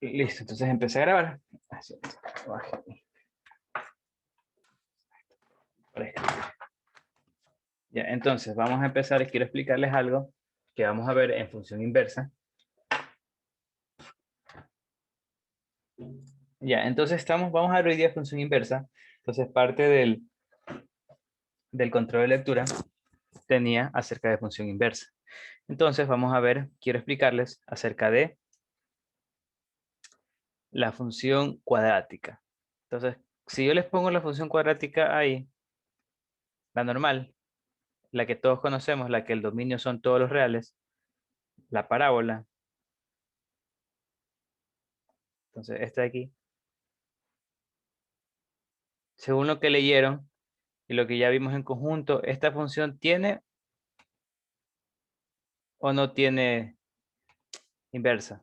Listo, entonces empecé a grabar. Así, baje. Por escribir. Ya, entonces vamos a empezar y quiero explicarles algo que vamos a ver en función inversa. Ya, entonces vamos a ver hoy día función inversa. Entonces parte del control de lectura tenía acerca de función inversa. Entonces vamos a ver, quiero explicarles acerca de la función cuadrática. Entonces, si yo les pongo la función cuadrática ahí, la normal, la que todos conocemos, la que el dominio son todos los reales, la parábola. Entonces, esta de aquí, según lo que leyeron y lo que ya vimos en conjunto, ¿esta función tiene o no tiene inversa?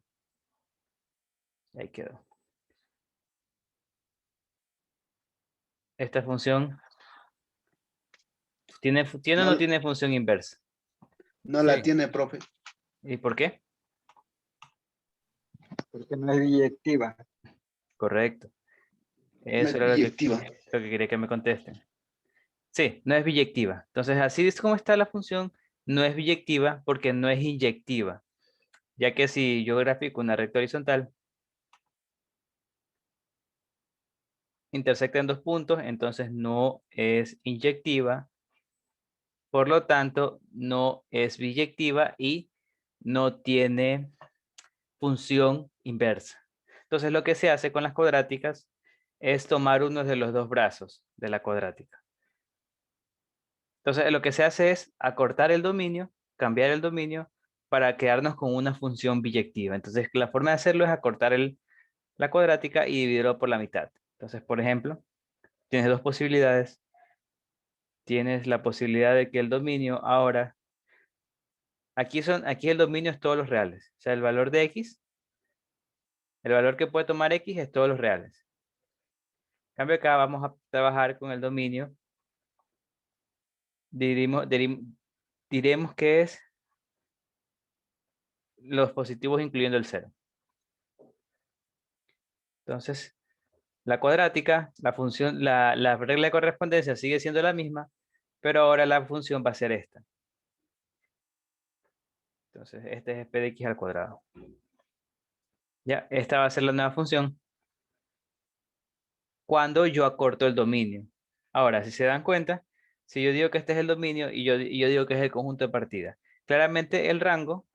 Ahí quedó. Esta función ¿tiene o no No, tiene función inversa? no la Sí, tiene, profe. ¿Y por qué? porque no es biyectiva. Correcto. No Eso es era biyectiva. lo que quería que me contesten. Sí, no es biyectiva. Entonces, así es como está la función, no es biyectiva porque no es inyectiva. Ya que si yo grafico una recta horizontal, intersecta en dos puntos, entonces no es inyectiva, por lo tanto no es biyectiva y no tiene función inversa. Entonces lo que se hace con las cuadráticas es tomar uno de los dos brazos de la cuadrática. Entonces lo que se hace es acortar el dominio, cambiar el dominio para quedarnos con una función biyectiva. Entonces la forma de hacerlo es acortar la cuadrática y dividirlo por la mitad. Entonces, por ejemplo, tienes dos posibilidades. Tienes la posibilidad de que el dominio ahora, aquí el dominio es todos los reales. O sea, el valor de x, el valor que puede tomar x es todos los reales. En cambio acá vamos a trabajar con el dominio. Diremos que es los positivos incluyendo el cero. Entonces, la cuadrática, la función, la regla de correspondencia sigue siendo la misma, pero ahora la función va a ser esta. Entonces, este es p de x al cuadrado. Ya, esta va a ser la nueva función cuando yo acorto el dominio. Ahora, si se dan cuenta, si yo digo que este es el dominio y yo digo que es el conjunto de partida, claramente el rango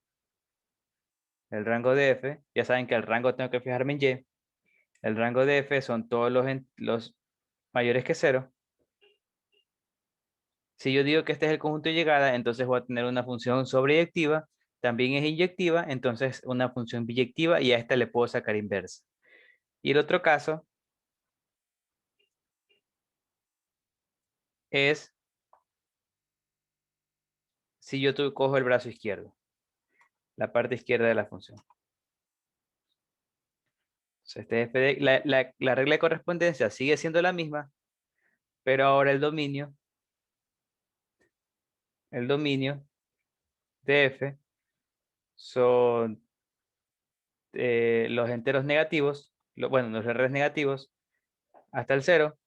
de f, ya saben que el rango tengo que fijarme en y, el rango de f son todos los mayores que cero. Si yo digo que este es el conjunto de llegada, entonces voy a tener una función sobreyectiva, también es inyectiva, entonces una función biyectiva y a esta le puedo sacar inversa. Y el otro caso es si yo cojo el brazo izquierdo, la parte izquierda de la función. Entonces, la regla de correspondencia sigue siendo la misma, pero ahora el dominio de f son los enteros negativos, bueno, los errores negativos hasta el 0,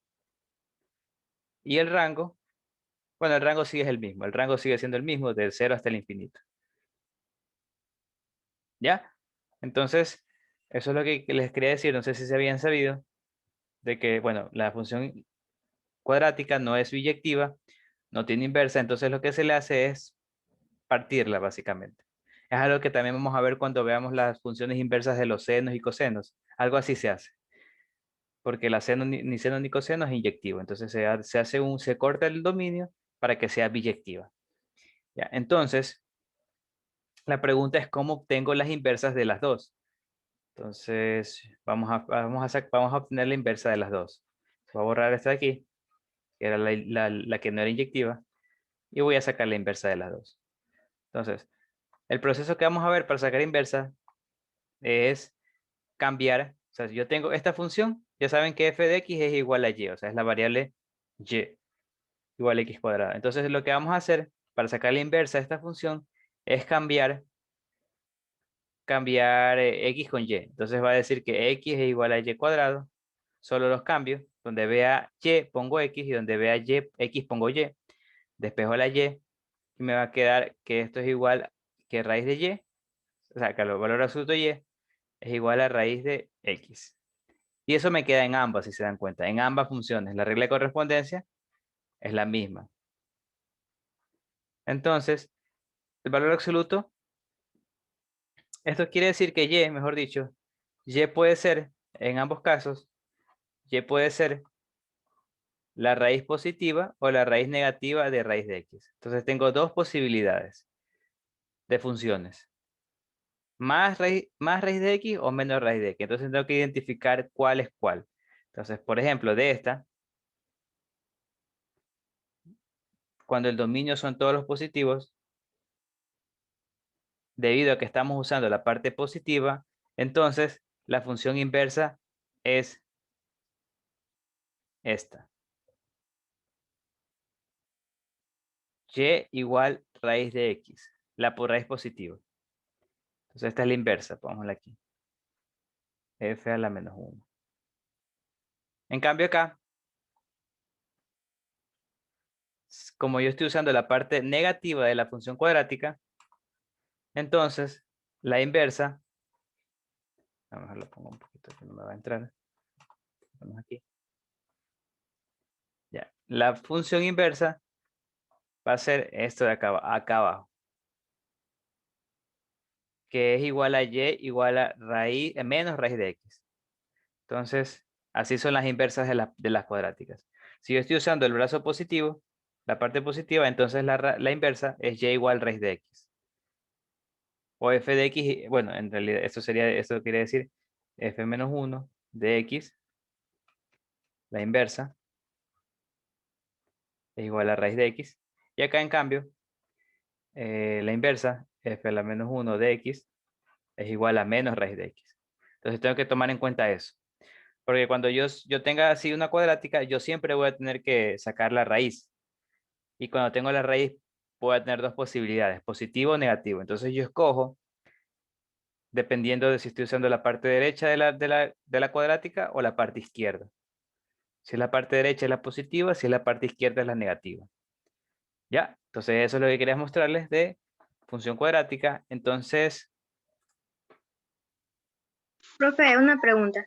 y el rango, bueno, el rango sigue el mismo, el rango sigue siendo el mismo del 0 hasta el infinito. ¿Ya? Entonces, eso es lo que les quería decir, no sé si se habían sabido, de que, bueno, la función cuadrática no es biyectiva, no tiene inversa, entonces lo que se le hace es partirla básicamente. Es algo que también vamos a ver cuando veamos las funciones inversas de los senos y cosenos. Algo así se hace. Porque la seno, ni seno ni coseno es inyectivo. Entonces se corta el dominio para que sea biyectiva. ¿Ya? Entonces, la pregunta es cómo obtengo las inversas de las dos. Entonces, vamos a obtener la inversa de las dos. Voy a borrar esta de aquí, que era la que no era inyectiva, y voy a sacar la inversa de las dos. Entonces, el proceso que vamos a ver para sacar inversa es cambiar. O sea, si yo tengo esta función, ya saben que f de x es igual a y, o sea, es la variable y igual a x cuadrada. Entonces, lo que vamos a hacer para sacar la inversa de esta función es cambiar cambiar x con y. Entonces va a decir que x es igual a y cuadrado. Solo los cambios. Donde vea y pongo x y donde vea y, x pongo y. Despejo la y y me va a quedar que esto es igual que raíz de y. O sea, que el valor absoluto y es igual a raíz de x. Y eso me queda en ambas, si se dan cuenta. En ambas funciones. La regla de correspondencia es la misma. Entonces, el valor absoluto, esto quiere decir que y, mejor dicho, y puede ser, en ambos casos, y puede ser la raíz positiva o la raíz negativa de raíz de x. Entonces tengo dos posibilidades de funciones. Más raíz de x o menos raíz de x. Entonces tengo que identificar cuál es cuál. Entonces, por ejemplo, de esta, cuando el dominio son todos los positivos, debido a que estamos usando la parte positiva, entonces la función inversa es esta. Y igual raíz de x, la por raíz positiva. Entonces esta es la inversa, pongámosla aquí. F a la menos 1. En cambio acá, como yo estoy usando la parte negativa de la función cuadrática, entonces la inversa, a lo mejor lo pongo un poquito que no me va a entrar. Vamos aquí. Ya, la función inversa va a ser esto de acá abajo, que es igual a y igual a raíz, menos raíz de x. Entonces, así son las inversas de las cuadráticas. Si yo estoy usando el brazo positivo, la parte positiva, entonces la inversa es y igual raíz de x. O f de x, bueno, en realidad esto quiere decir f menos 1 de x, la inversa, es igual a raíz de x. Y acá, en cambio, la inversa, f a la menos 1 de x, es igual a menos raíz de x. Entonces tengo que tomar en cuenta eso. Porque cuando yo tenga así una cuadrática, yo siempre voy a tener que sacar la raíz. Y cuando tengo la raíz, voy a tener dos posibilidades, positivo o negativo. Entonces yo escojo, dependiendo de si estoy usando la parte derecha de la cuadrática o la parte izquierda. Si es la parte derecha es la positiva, si es la parte izquierda es la negativa. ¿Ya? Entonces eso es lo que quería mostrarles de función cuadrática. Entonces, Profe, una pregunta.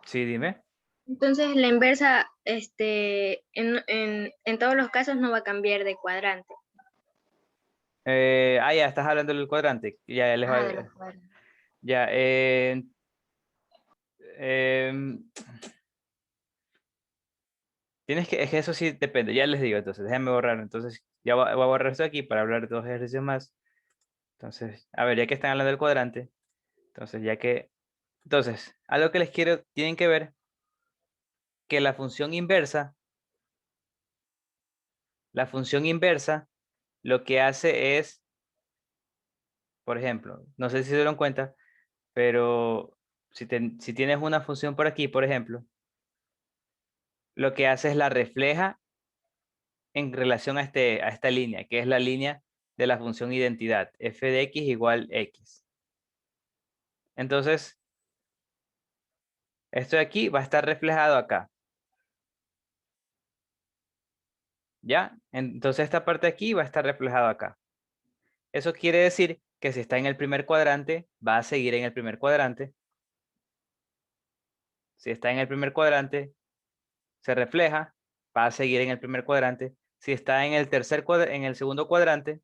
sí, dime. Entonces, la inversa, en todos los casos no va a cambiar de cuadrante. Ya, estás hablando del cuadrante. Ya, les Ah, de va, los cuadrantes. ya, tienes que, es que eso sí depende, ya les digo, entonces déjenme borrar, entonces ya voy a borrar esto aquí para hablar de dos ejercicios más. Entonces, a ver, ya que están hablando del cuadrante, entonces, algo que les quiero, tienen que ver que la función inversa, lo que hace es, por ejemplo, no sé si se dieron cuenta, pero si tienes una función por aquí, por ejemplo, lo que hace es la refleja en relación a esta línea, que es la línea de la función identidad, f de x igual x. Entonces, esto de aquí va a estar reflejado acá. ¿Ya? Entonces esta parte de aquí va a estar reflejado acá. Eso quiere decir que si está en el primer cuadrante, va a seguir en el primer cuadrante. Si está en el primer cuadrante, se refleja, va a seguir en el primer cuadrante. Si está en el en el segundo cuadrante,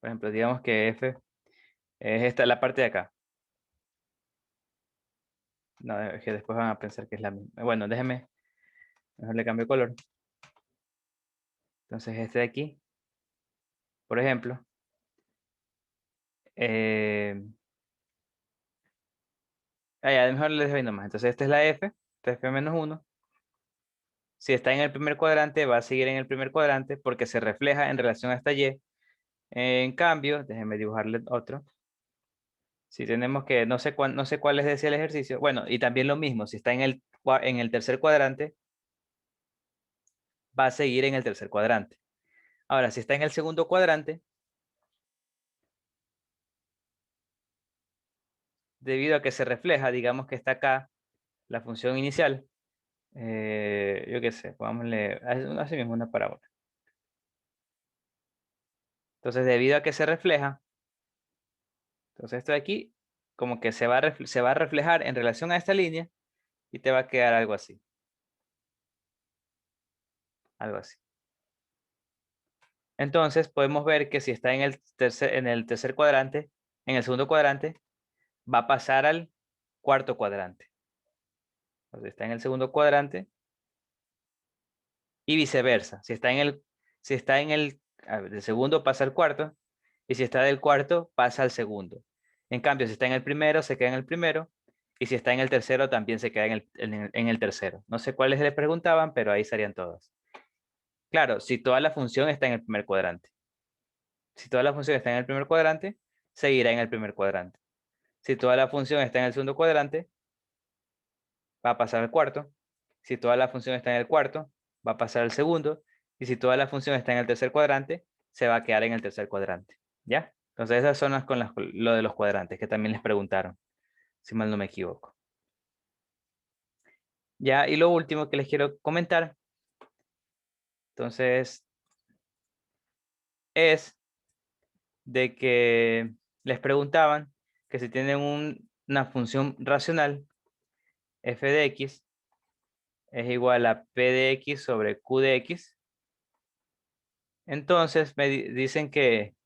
por ejemplo, digamos que f es esta la parte de acá. No, es que después van a pensar que es la misma. Bueno, déjenme, mejor le cambio color. Entonces este de aquí, por ejemplo, ya, mejor les doy nomás. Entonces esta es la f, esta es f menos 1. Si está en el primer cuadrante, va a seguir en el primer cuadrante porque se refleja en relación a esta y. En cambio, déjenme dibujarle otro. Si tenemos que, no sé cuál les decía el ejercicio. Bueno, y también lo mismo, si está en el tercer cuadrante, va a seguir en el tercer cuadrante. Ahora, si está en el segundo cuadrante, debido a que se refleja, digamos que está acá la función inicial, yo qué sé, pongámosle, así mismo una parábola. Entonces, debido a que se refleja, entonces esto de aquí, como que se va a reflejar en relación a esta línea y te va a quedar algo así. Algo así. Entonces, podemos ver que si está en el tercer cuadrante, en el segundo cuadrante, va a pasar al cuarto cuadrante. Entonces, está en el segundo cuadrante y viceversa. Si está en el del segundo, pasa al cuarto, y si está del cuarto, pasa al segundo. En cambio, si está en el primero, se queda en el primero, y si está en el tercero, también se queda en el tercero. No sé cuáles le preguntaban, pero ahí estarían todas. Claro, si toda la función está en el primer cuadrante. Si toda la función está en el primer cuadrante, seguirá en el primer cuadrante. Si toda la función está en el segundo cuadrante, va a pasar al cuarto. Si toda la función está en el cuarto, va a pasar al segundo. Y si toda la función está en el tercer cuadrante, se va a quedar en el tercer cuadrante. ¿Ya? Entonces esas son lo de los cuadrantes que también les preguntaron, si mal no me equivoco. Ya, y lo último que les quiero comentar, entonces, es de que les preguntaban que si tienen una función racional, f de x es igual a p de x sobre q de x. Entonces me dicen que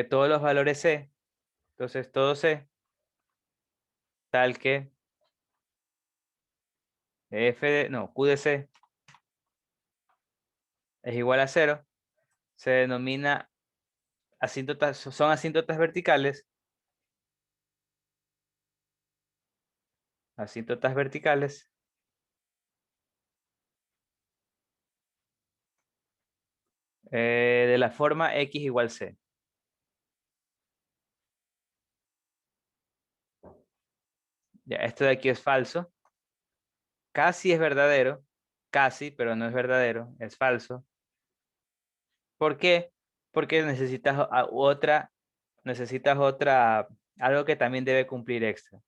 todos los valores c, entonces todo c, tal que q de c es igual a 0, se denomina asíntotas, son asíntotas verticales, de la forma x igual c. Ya, esto de aquí es falso. Casi es verdadero. Casi, pero no es verdadero. Es falso. ¿Por qué? Porque necesitas algo que también debe cumplir extra.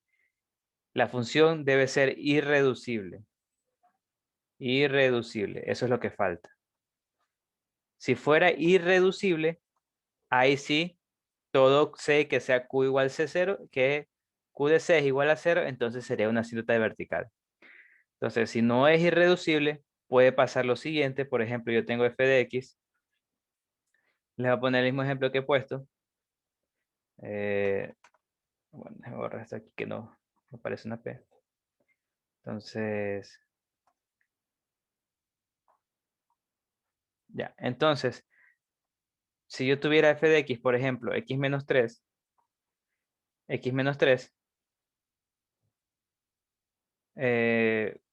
La función debe ser irreducible. Irreducible. Eso es lo que falta. Si fuera irreducible, ahí sí, todo c que sea q igual c0, que q de c es igual a 0, entonces sería una asíntota vertical. Entonces, si no es irreducible, puede pasar lo siguiente. Por ejemplo, yo tengo f de x. Les voy a poner el mismo ejemplo que he puesto. Bueno, déjame borrar esto aquí que no aparece una P. Entonces, ya. Entonces, si yo tuviera f de x, por ejemplo, x menos 3,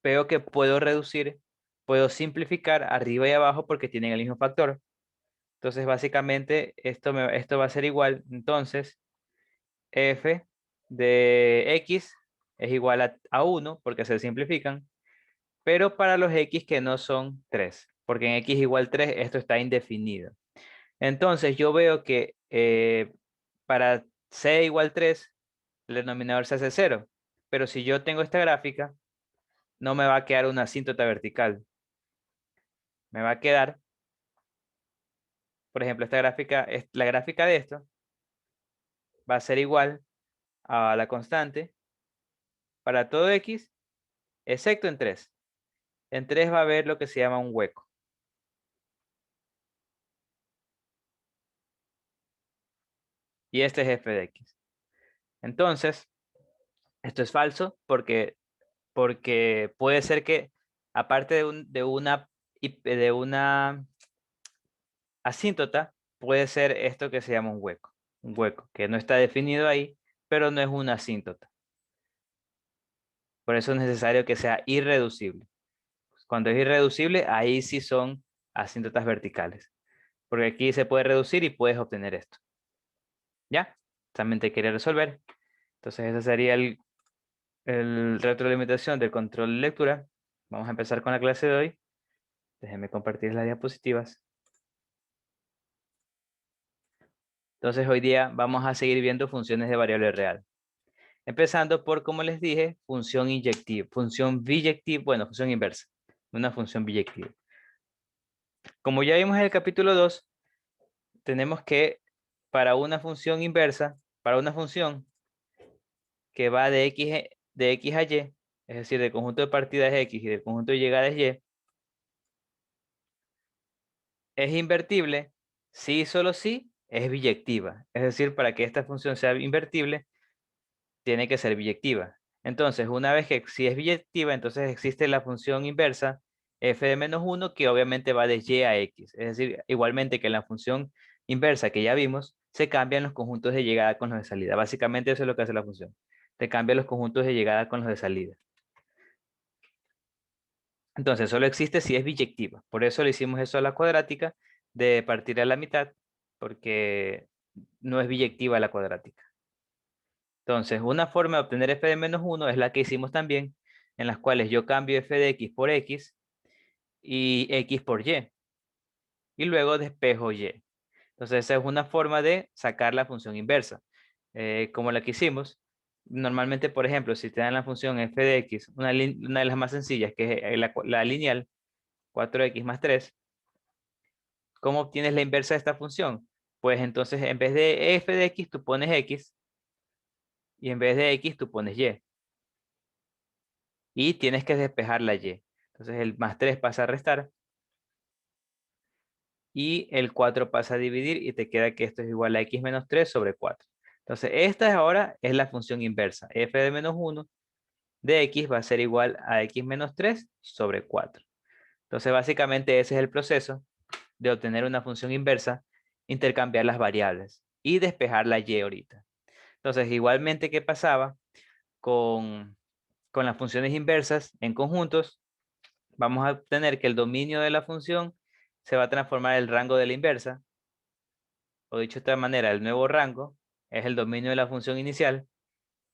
veo que puedo reducir, puedo simplificar arriba y abajo porque tienen el mismo factor. Entonces, básicamente, esto va a ser igual. Entonces, f de x es igual a 1 porque se simplifican, pero para los x que no son 3, porque en x igual 3 esto está indefinido. Entonces yo veo que para c igual 3 el denominador se hace 0, pero si yo tengo esta gráfica, no me va a quedar una asíntota vertical. Me va a quedar, por ejemplo, esta gráfica, la gráfica de esto va a ser igual a la constante para todo x, excepto en 3. En 3 va a haber lo que se llama un hueco. Y este es f de x. Entonces, esto es falso porque puede ser que aparte de una asíntota, puede ser esto que se llama un hueco que no está definido ahí, pero no es una asíntota. Por eso es necesario que sea irreducible. Cuando es irreducible, ahí sí son asíntotas verticales, porque aquí se puede reducir y puedes obtener esto. ¿Ya? También te quería resolver. Entonces ese sería el retroalimentación del control de lectura. Vamos a empezar con la clase de hoy. Déjenme compartir las diapositivas. Entonces hoy día vamos a seguir viendo funciones de variable real. Empezando por, como les dije, función inyectiva, función biyectiva, bueno, función inversa, una función biyectiva. Como ya vimos en el capítulo 2, tenemos que para una función inversa, para una función que va de X a Y, es decir, del conjunto de partidas X y del conjunto de llegadas Y, es invertible si y solo si es biyectiva. Es decir, para que esta función sea invertible, tiene que ser biyectiva. Entonces, una vez que si es biyectiva, entonces existe la función inversa f de menos 1 que obviamente va de Y a X. Es decir, igualmente que en la función inversa que ya vimos, se cambian los conjuntos de llegada con los de salida. Básicamente eso es lo que hace la función. Te cambia los conjuntos de llegada con los de salida. Entonces, solo existe si es biyectiva. Por eso le hicimos eso a la cuadrática de partir a la mitad, porque no es biyectiva la cuadrática. Entonces, una forma de obtener f de menos 1 es la que hicimos también, en las cuales yo cambio f de x por x y x por y. Y luego despejo y. Entonces, esa es una forma de sacar la función inversa. Como la que hicimos, normalmente, por ejemplo, si te dan la función f de x, una de las más sencillas, que es la lineal, 4x más 3, ¿cómo obtienes la inversa de esta función? Pues entonces, en vez de f de x, tú pones x, y en vez de x, tú pones y. Y tienes que despejar la y. Entonces, el más 3 pasa a restar, y el 4 pasa a dividir, y te queda que esto es igual a x menos 3 sobre 4. Entonces, esta ahora es la función inversa. F de menos 1 de x va a ser igual a x menos 3 sobre 4. Entonces, básicamente ese es el proceso de obtener una función inversa, intercambiar las variables y despejar la y ahorita. Entonces, igualmente, ¿qué pasaba con las funciones inversas en conjuntos? Vamos a obtener que el dominio de la función se va a transformar en el rango de la inversa, o dicho de otra manera, el nuevo rango es el dominio de la función inicial,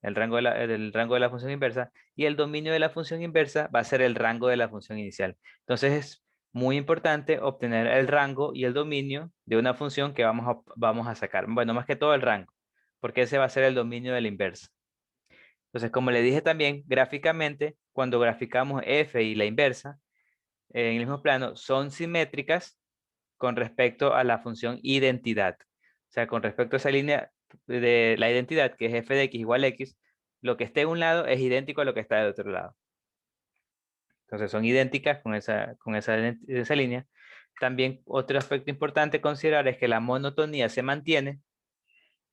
el rango de la función inversa, y el dominio de la función inversa va a ser el rango de la función inicial. Entonces es muy importante obtener el rango y el dominio de una función que vamos a sacar. Bueno, más que todo el rango, porque ese va a ser el dominio de la inversa. Entonces, como le dije también, gráficamente, cuando graficamos f y la inversa, en el mismo plano, son simétricas con respecto a la función identidad. O sea, con respecto a esa línea de la identidad, que es f de x igual a x, lo que esté en un lado es idéntico a lo que está del otro lado. Entonces son idénticas esa línea. También otro aspecto importante a considerar es que la monotonía se mantiene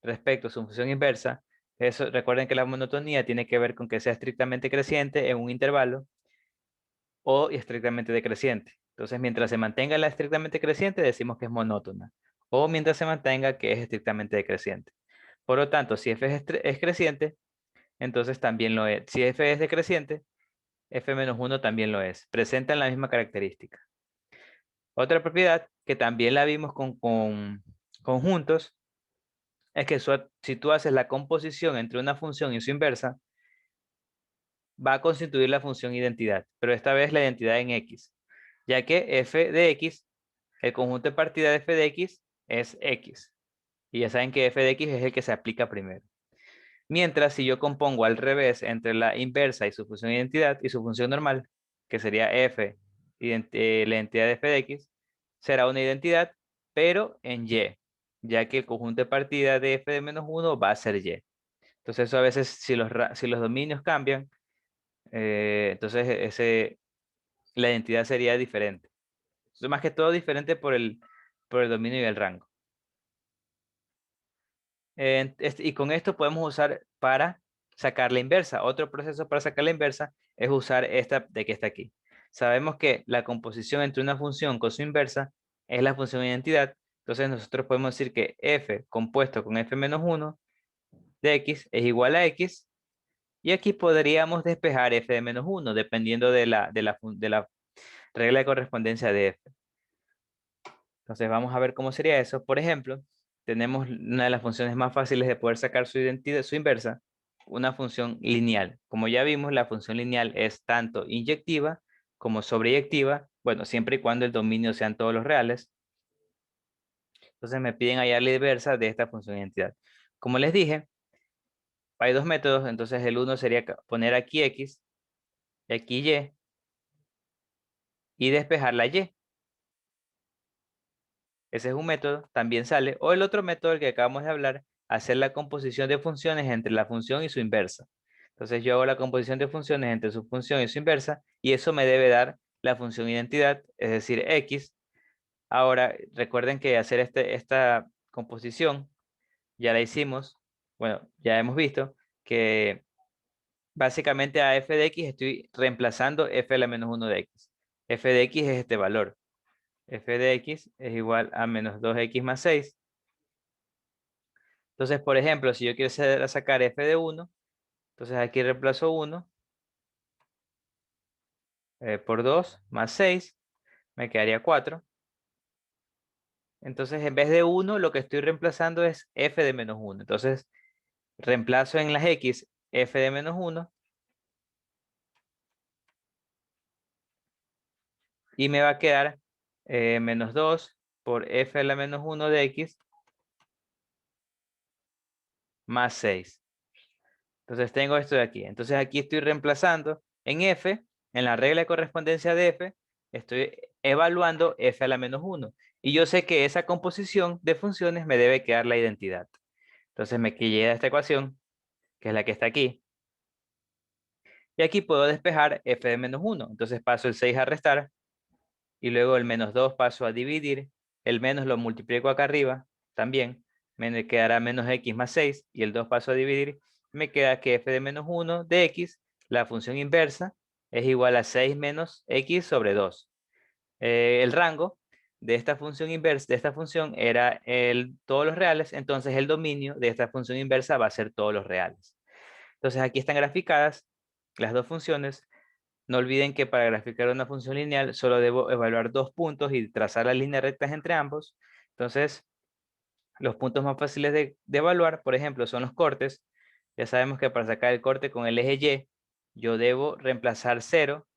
respecto a su función inversa. Eso, recuerden que la monotonía tiene que ver con que sea estrictamente creciente en un intervalo o estrictamente decreciente. Entonces, mientras se mantenga la estrictamente creciente, decimos que es monótona. O mientras se mantenga que es estrictamente decreciente. Por lo tanto, si f es creciente, entonces también lo es. Si f es decreciente, f menos 1 también lo es. Presentan la misma característica. Otra propiedad que también la vimos con conjuntos es que si tú haces la composición entre una función y su inversa, va a constituir la función identidad, pero esta vez la identidad en x, ya que f de x, el conjunto de partida de f de x es x. Y ya saben que f de x es el que se aplica primero. Mientras si yo compongo al revés entre la inversa y su función identidad y su función normal, que sería f, la identidad de f de x, será una identidad, pero en y, ya que el conjunto de partida de f de menos 1 va a ser y. Entonces eso a veces, si los dominios cambian, entonces la identidad sería diferente. Entonces, más que todo diferente por el dominio y el rango. Y con esto podemos usar para sacar la inversa. Otro proceso para sacar la inversa es usar esta de que está aquí. Sabemos que la composición entre una función con su inversa es la función identidad. Entonces nosotros podemos decir que f compuesto con f menos 1 de x es igual a x. Y aquí podríamos despejar f de menos 1 dependiendo de la regla de correspondencia de f. Entonces vamos a ver cómo sería eso. Por ejemplo, tenemos una de las funciones más fáciles de poder sacar su identidad, su inversa, una función lineal. Como ya vimos, la función lineal es tanto inyectiva como sobreyectiva, bueno, siempre y cuando el dominio sean todos los reales. Entonces me piden hallar la inversa de esta función identidad. Como les dije, hay dos métodos, entonces el uno sería poner aquí X y aquí y despejar la Y. Ese es un método, también sale. O el otro método, el que acabamos de hablar, hacer la composición de funciones entre la función y su inversa. Entonces yo hago la composición de funciones entre su función y su inversa, y eso me debe dar la función identidad, es decir, X. Ahora, recuerden que hacer esta composición ya la hicimos. Bueno, ya hemos visto que básicamente a f de x estoy reemplazando f a la menos 1 de x. F de x es este valor. F de x es igual a menos 2x más 6. Entonces, por ejemplo, si yo quiero sacar f de 1, entonces aquí reemplazo 1 por 2 más 6, me quedaría 4. Entonces, en vez de 1, lo que estoy reemplazando es f de menos 1. Entonces, reemplazo en las x f de menos 1 y me va a quedar menos 2 por f a la menos 1 de x más 6. Entonces tengo esto de aquí. Entonces aquí estoy reemplazando en f, en la regla de correspondencia de f, estoy evaluando f a la menos 1. Y yo sé que esa composición de funciones me debe quedar la identidad. Entonces me queda esta ecuación, que es la que está aquí. Y aquí puedo despejar f de menos 1. Entonces paso el 6 a restar. Y luego el menos 2 paso a dividir. El menos lo multiplico acá arriba también. Me quedará menos x más 6. Y el 2 paso a dividir. Me queda que f de menos 1 de x, la función inversa, es igual a 6 menos x sobre 2. El rango de esta función inversa, de esta función, era todos los reales. Entonces el dominio de esta función inversa va a ser todos los reales. Entonces aquí están graficadas las dos funciones. No olviden que para graficar una función lineal solo debo evaluar dos puntos y trazar las líneas rectas entre ambos. Entonces, los puntos más fáciles de evaluar, por ejemplo, son los cortes. Ya sabemos que para sacar el corte con el eje Y, yo debo reemplazar 0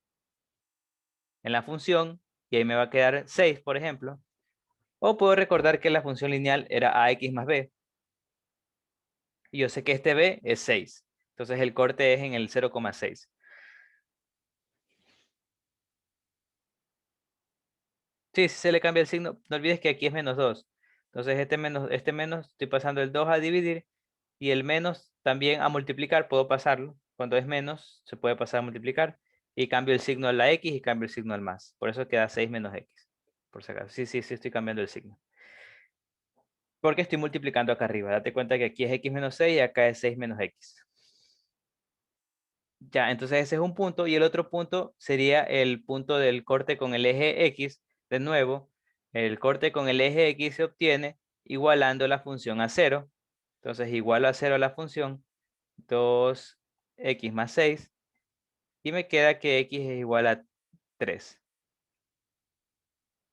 en la función y ahí me va a quedar 6, por ejemplo. O puedo recordar que la función lineal era ax más b. Y yo sé que este b es 6. Entonces el corte es en el 0,6. Sí, si se le cambia el signo, no olvides que aquí es menos 2. Entonces este menos, estoy pasando el 2 a dividir y el menos también a multiplicar, puedo pasarlo. Cuando es menos, se puede pasar a multiplicar y cambio el signo a la x y cambio el signo al más. Por eso queda 6 menos x, por si acaso. Sí, estoy cambiando el signo. Porque estoy multiplicando acá arriba. Date cuenta que aquí es x menos 6 y acá es 6 menos x. Ya, entonces ese es un punto. Y el otro punto sería el punto del corte con el eje x. De nuevo, el corte con el eje x se obtiene igualando la función a 0. Entonces igualo a 0 la función 2x más 6. Y me queda que x es igual a 3.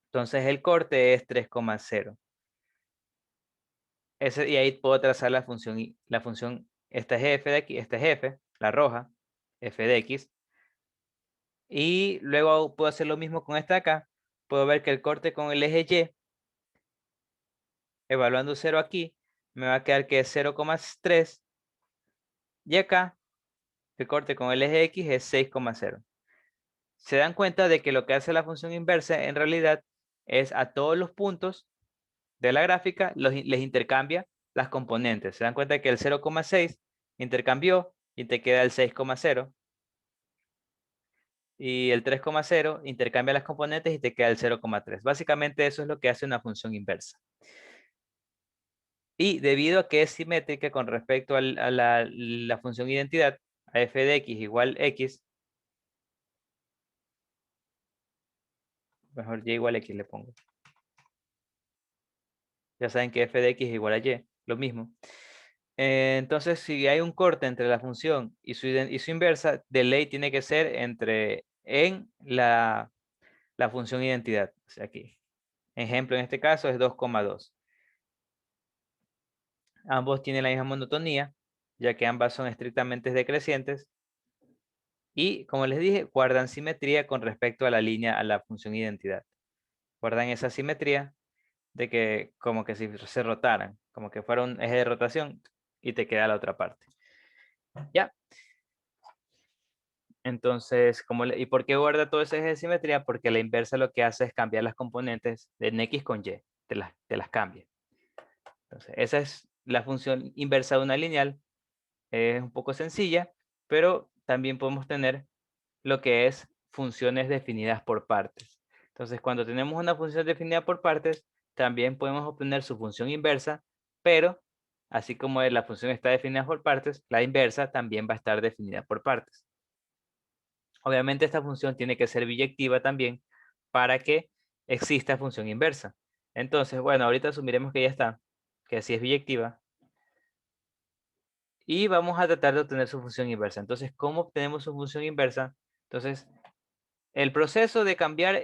Entonces el corte es 3,0. Y ahí puedo trazar la función, esta es f de aquí, esta es f, la roja, f de x. Y luego puedo hacer lo mismo con esta acá. Puedo ver que el corte con el eje Y, evaluando 0 aquí, me va a quedar que es 0,3. Y acá, el corte con el eje X es 6,0. Se dan cuenta de que lo que hace la función inversa en realidad es a todos los puntos de la gráfica les intercambia las componentes. Se dan cuenta que el 0,6 intercambió y te queda el 6,0. Y el 3,0 intercambia las componentes y te queda el 0,3. Básicamente eso es lo que hace una función inversa. Y debido a que es simétrica con respecto a la función identidad, a f de x igual x, mejor y igual x le pongo. Ya saben que f de x es igual a y, lo mismo. Entonces, si hay un corte entre la función y su inversa, de ley tiene que ser en la función identidad. O sea, aquí. Ejemplo, en este caso es 2,2. Ambos tienen la misma monotonía, ya que ambas son estrictamente decrecientes. Y, como les dije, guardan simetría con respecto a la línea, a la función identidad. Guardan esa simetría de que como que si se rotaran, como que fuera un eje de rotación y te queda la otra parte. ¿Ya? Entonces, ¿y por qué guarda todo ese eje de simetría? Porque la inversa lo que hace es cambiar las componentes en X con Y, te las cambia. Entonces, esa es la función inversa de una lineal. Es un poco sencilla, pero también podemos tener lo que es funciones definidas por partes. Entonces, cuando tenemos una función definida por partes, también podemos obtener su función inversa, pero así como la función está definida por partes, la inversa también va a estar definida por partes. Obviamente esta función tiene que ser biyectiva también para que exista función inversa. Entonces, bueno, ahorita asumiremos que ya está, que así es biyectiva. Y vamos a tratar de obtener su función inversa. Entonces, ¿cómo obtenemos su función inversa? Entonces, el proceso de cambiar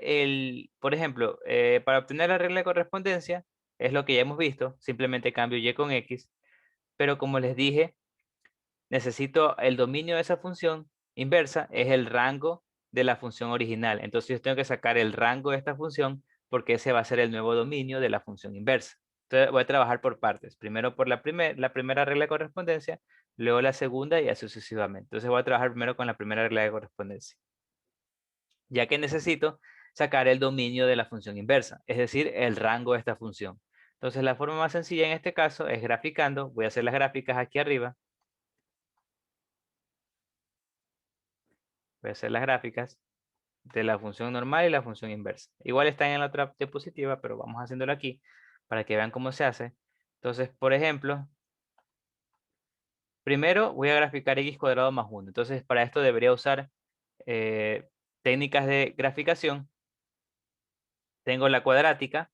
por ejemplo, para obtener la regla de correspondencia, es lo que ya hemos visto, simplemente cambio y con x, pero como les dije, necesito el dominio de esa función inversa, es el rango de la función original. Entonces yo tengo que sacar el rango de esta función porque ese va a ser el nuevo dominio de la función inversa. Entonces voy a trabajar por partes. Primero por la primera regla de correspondencia, luego la segunda y así sucesivamente. Entonces voy a trabajar primero con la primera regla de correspondencia, ya que necesito sacar el dominio de la función inversa, es decir, el rango de esta función. Entonces la forma más sencilla en este caso es graficando. Voy a hacer las gráficas aquí arriba. Voy a hacer las gráficas de la función normal y la función inversa. Igual están en la otra diapositiva, pero vamos haciéndolo aquí para que vean cómo se hace. Entonces, por ejemplo, primero voy a graficar x cuadrado más 1. Entonces, para esto debería usar técnicas de graficación. Tengo la cuadrática.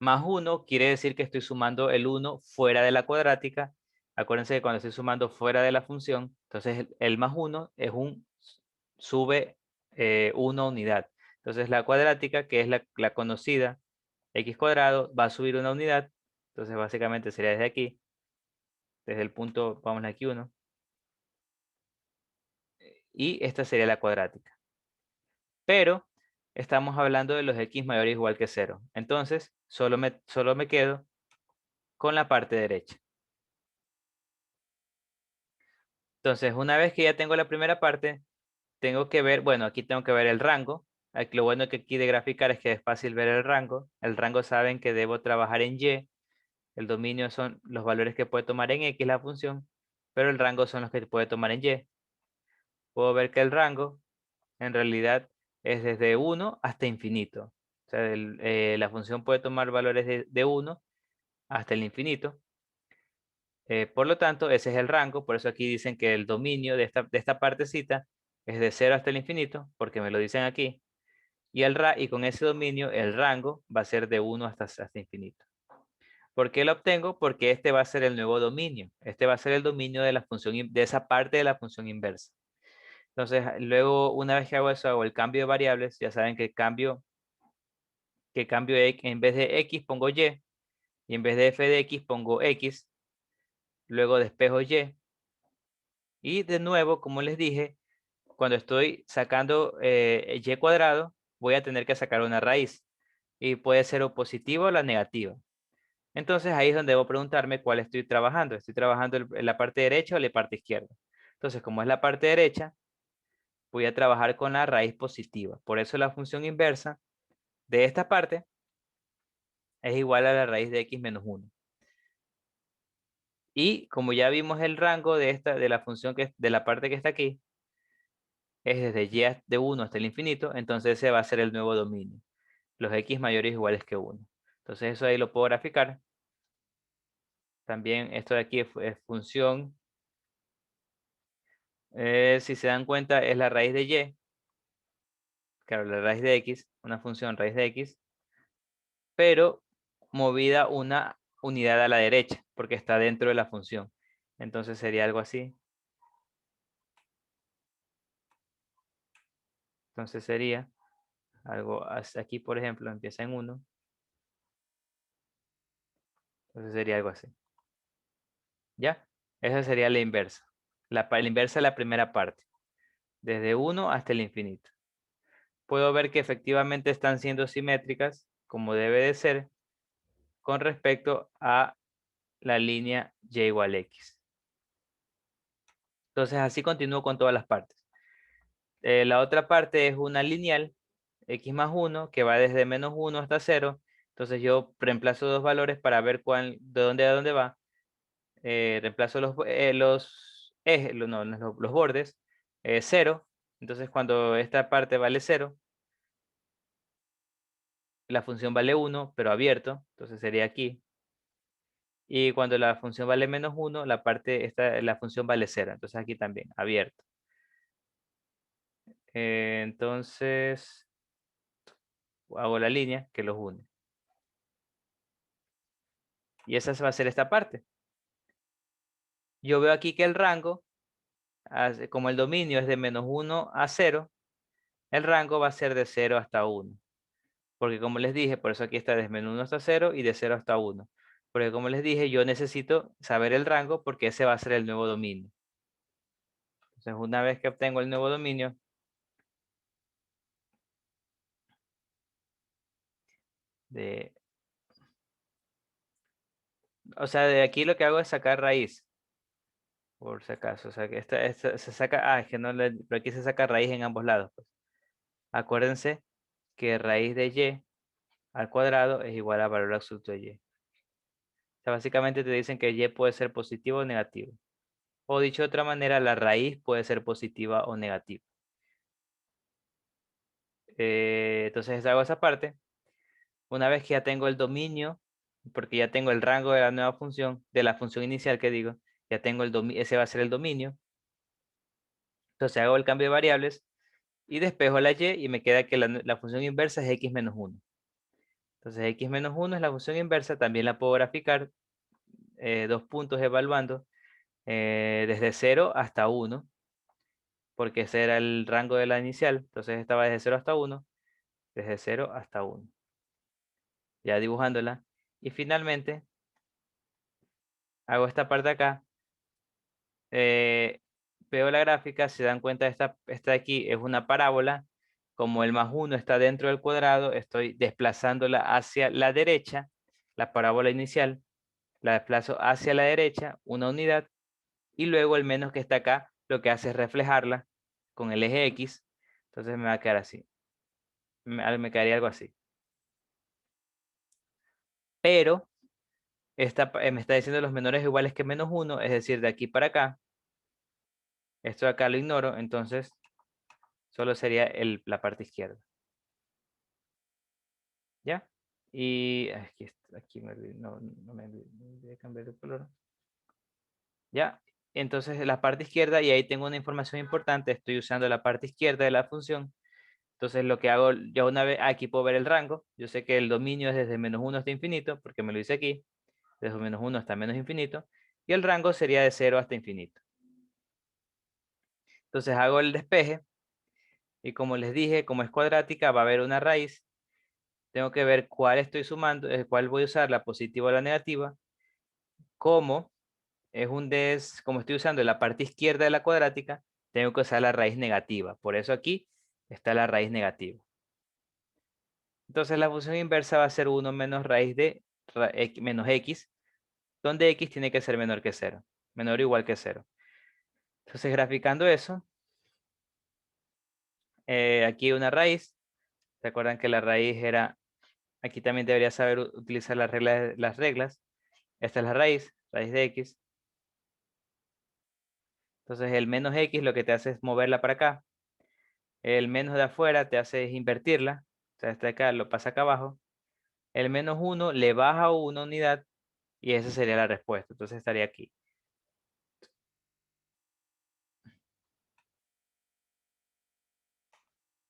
Más 1 quiere decir que estoy sumando el 1 fuera de la cuadrática. Acuérdense que cuando estoy sumando fuera de la función, entonces el más 1 es sube 1 unidad. Entonces la cuadrática, que es la conocida, x cuadrado, va a subir una unidad. Entonces básicamente sería desde aquí, desde el punto, vamos aquí 1. Y esta sería la cuadrática. Pero estamos hablando de los x mayores o igual que 0. Entonces solo me quedo con la parte derecha. Entonces, una vez que ya tengo la primera parte, tengo que ver, bueno, aquí tengo que ver el rango. Lo bueno que aquí de graficar es que es fácil ver el rango. El rango saben que debo trabajar en Y. El dominio son los valores que puede tomar en X la función, pero el rango son los que puede tomar en Y. Puedo ver que el rango en realidad es desde 1 hasta infinito. O sea, la función puede tomar valores de 1 hasta el infinito. Por lo tanto, ese es el rango. Por eso aquí dicen que el dominio de esta partecita es de 0 hasta el infinito, porque me lo dicen aquí. Y con ese dominio, el rango va a ser de 1 hasta infinito. ¿Por qué lo obtengo? Porque este va a ser el nuevo dominio. Este va a ser el dominio de la función, de esa parte de la función inversa. Entonces, luego, una vez que hago eso, hago el cambio de variables. Ya saben que cambio en vez de x pongo y en vez de f de x pongo x. Luego despejo y. Y de nuevo, como les dije, cuando estoy sacando y cuadrado, voy a tener que sacar una raíz. Y puede ser o positiva o la negativa. Entonces ahí es donde debo preguntarme cuál estoy trabajando. ¿Estoy trabajando en la parte derecha o en la parte izquierda? Entonces, como es la parte derecha, voy a trabajar con la raíz positiva. Por eso la función inversa de esta parte es igual a la raíz de x menos 1. Y como ya vimos el rango de la función de la parte que está aquí, es desde y de 1 hasta el infinito, entonces ese va a ser el nuevo dominio. Los x mayores o iguales que 1. Entonces eso ahí lo puedo graficar. También esto de aquí es función. Si se dan cuenta, es la raíz de y. Claro, la raíz de x, una función raíz de x, pero movida una unidad a la derecha, porque está dentro de la función. Entonces sería algo así. Entonces sería algo hasta aquí, por ejemplo, empieza en 1. Entonces sería algo así. ¿Ya? Esa sería la inversa. La inversa es la primera parte. Desde 1 hasta el infinito. Puedo ver que efectivamente están siendo simétricas, como debe de ser, con respecto a la línea y igual a x. Entonces así continúo con todas las partes. La otra parte es una lineal, x más 1, que va desde menos 1 hasta 0. Entonces yo reemplazo dos valores para ver de dónde a dónde va. Reemplazo los ejes, no, los bordes, 0. Entonces cuando esta parte vale 0, la función vale 1, pero abierto. Entonces sería aquí. Y cuando la función vale menos 1, la función vale 0. Entonces aquí también, abierto. Entonces hago la línea que los une. Y esa va a ser esta parte. Yo veo aquí que el rango, como el dominio es de menos 1 a 0, el rango va a ser de 0 hasta 1. Porque como les dije, por eso aquí está de menos 1 hasta 0 y de 0 hasta 1. Porque como les dije, yo necesito saber el rango porque ese va a ser el nuevo dominio. Entonces, una vez que obtengo el nuevo dominio, o sea, de aquí lo que hago es sacar raíz. Por si acaso. O sea, que esta se saca, es que no pero aquí se saca raíz en ambos lados, pues. Acuérdense que raíz de y al cuadrado es igual a valor absoluto de y. O sea, básicamente te dicen que y puede ser positivo o negativo. O dicho de otra manera, la raíz puede ser positiva o negativa. Entonces hago esa parte. Una vez que ya tengo el dominio, porque ya tengo el rango de la nueva función, de la función inicial que digo, ya tengo el dominio, ese va a ser el dominio. Entonces hago el cambio de variables y despejo la y y me queda que la función inversa es x menos 1. Entonces x menos 1 es la función inversa, también la puedo graficar, 2 puntos evaluando desde 0 hasta 1, porque ese era el rango de la inicial. Entonces estaba desde 0 hasta 1, desde 0 hasta 1. Ya dibujándola. Y finalmente hago esta parte acá. Veo la gráfica, se dan cuenta, esta de aquí es una parábola. Como el más 1 está dentro del cuadrado, estoy desplazándola hacia la derecha, la parábola inicial, la desplazo hacia la derecha, una unidad, y luego el menos que está acá, lo que hace es reflejarla con el eje X. Entonces me va a quedar así. Me quedaría algo así. Pero me está diciendo los menores iguales que menos 1, es decir, de aquí para acá. Esto de acá lo ignoro, entonces solo sería la parte izquierda. ¿Ya? Y aquí no me olvidé cambiar de color. ¿Ya? Entonces la parte izquierda, y ahí tengo una información importante, estoy usando la parte izquierda de la función. Entonces lo que hago, ya una vez, aquí puedo ver el rango. Yo sé que el dominio es desde menos 1 hasta infinito, porque me lo dice aquí, desde menos 1 hasta menos infinito, y el rango sería de 0 hasta infinito. Entonces hago el despeje, y como les dije, como es cuadrática, va a haber una raíz. Tengo que ver cuál estoy sumando, cuál voy a usar, la positiva o la negativa. Como como estoy usando la parte izquierda de la cuadrática, tengo que usar la raíz negativa. Por eso aquí está la raíz negativa. Entonces la función inversa va a ser 1 menos raíz de menos x, donde x tiene que ser menor que 0, menor o igual que 0. Entonces graficando eso, aquí hay una raíz. ¿Se acuerdan que la raíz era, aquí también debería saber utilizar las reglas? Esta es la raíz de x. Entonces el menos x lo que te hace es moverla para acá. El menos de afuera te hace es invertirla. O sea, este de acá lo pasa acá abajo. El menos 1 le baja una unidad y esa sería la respuesta. Entonces estaría aquí.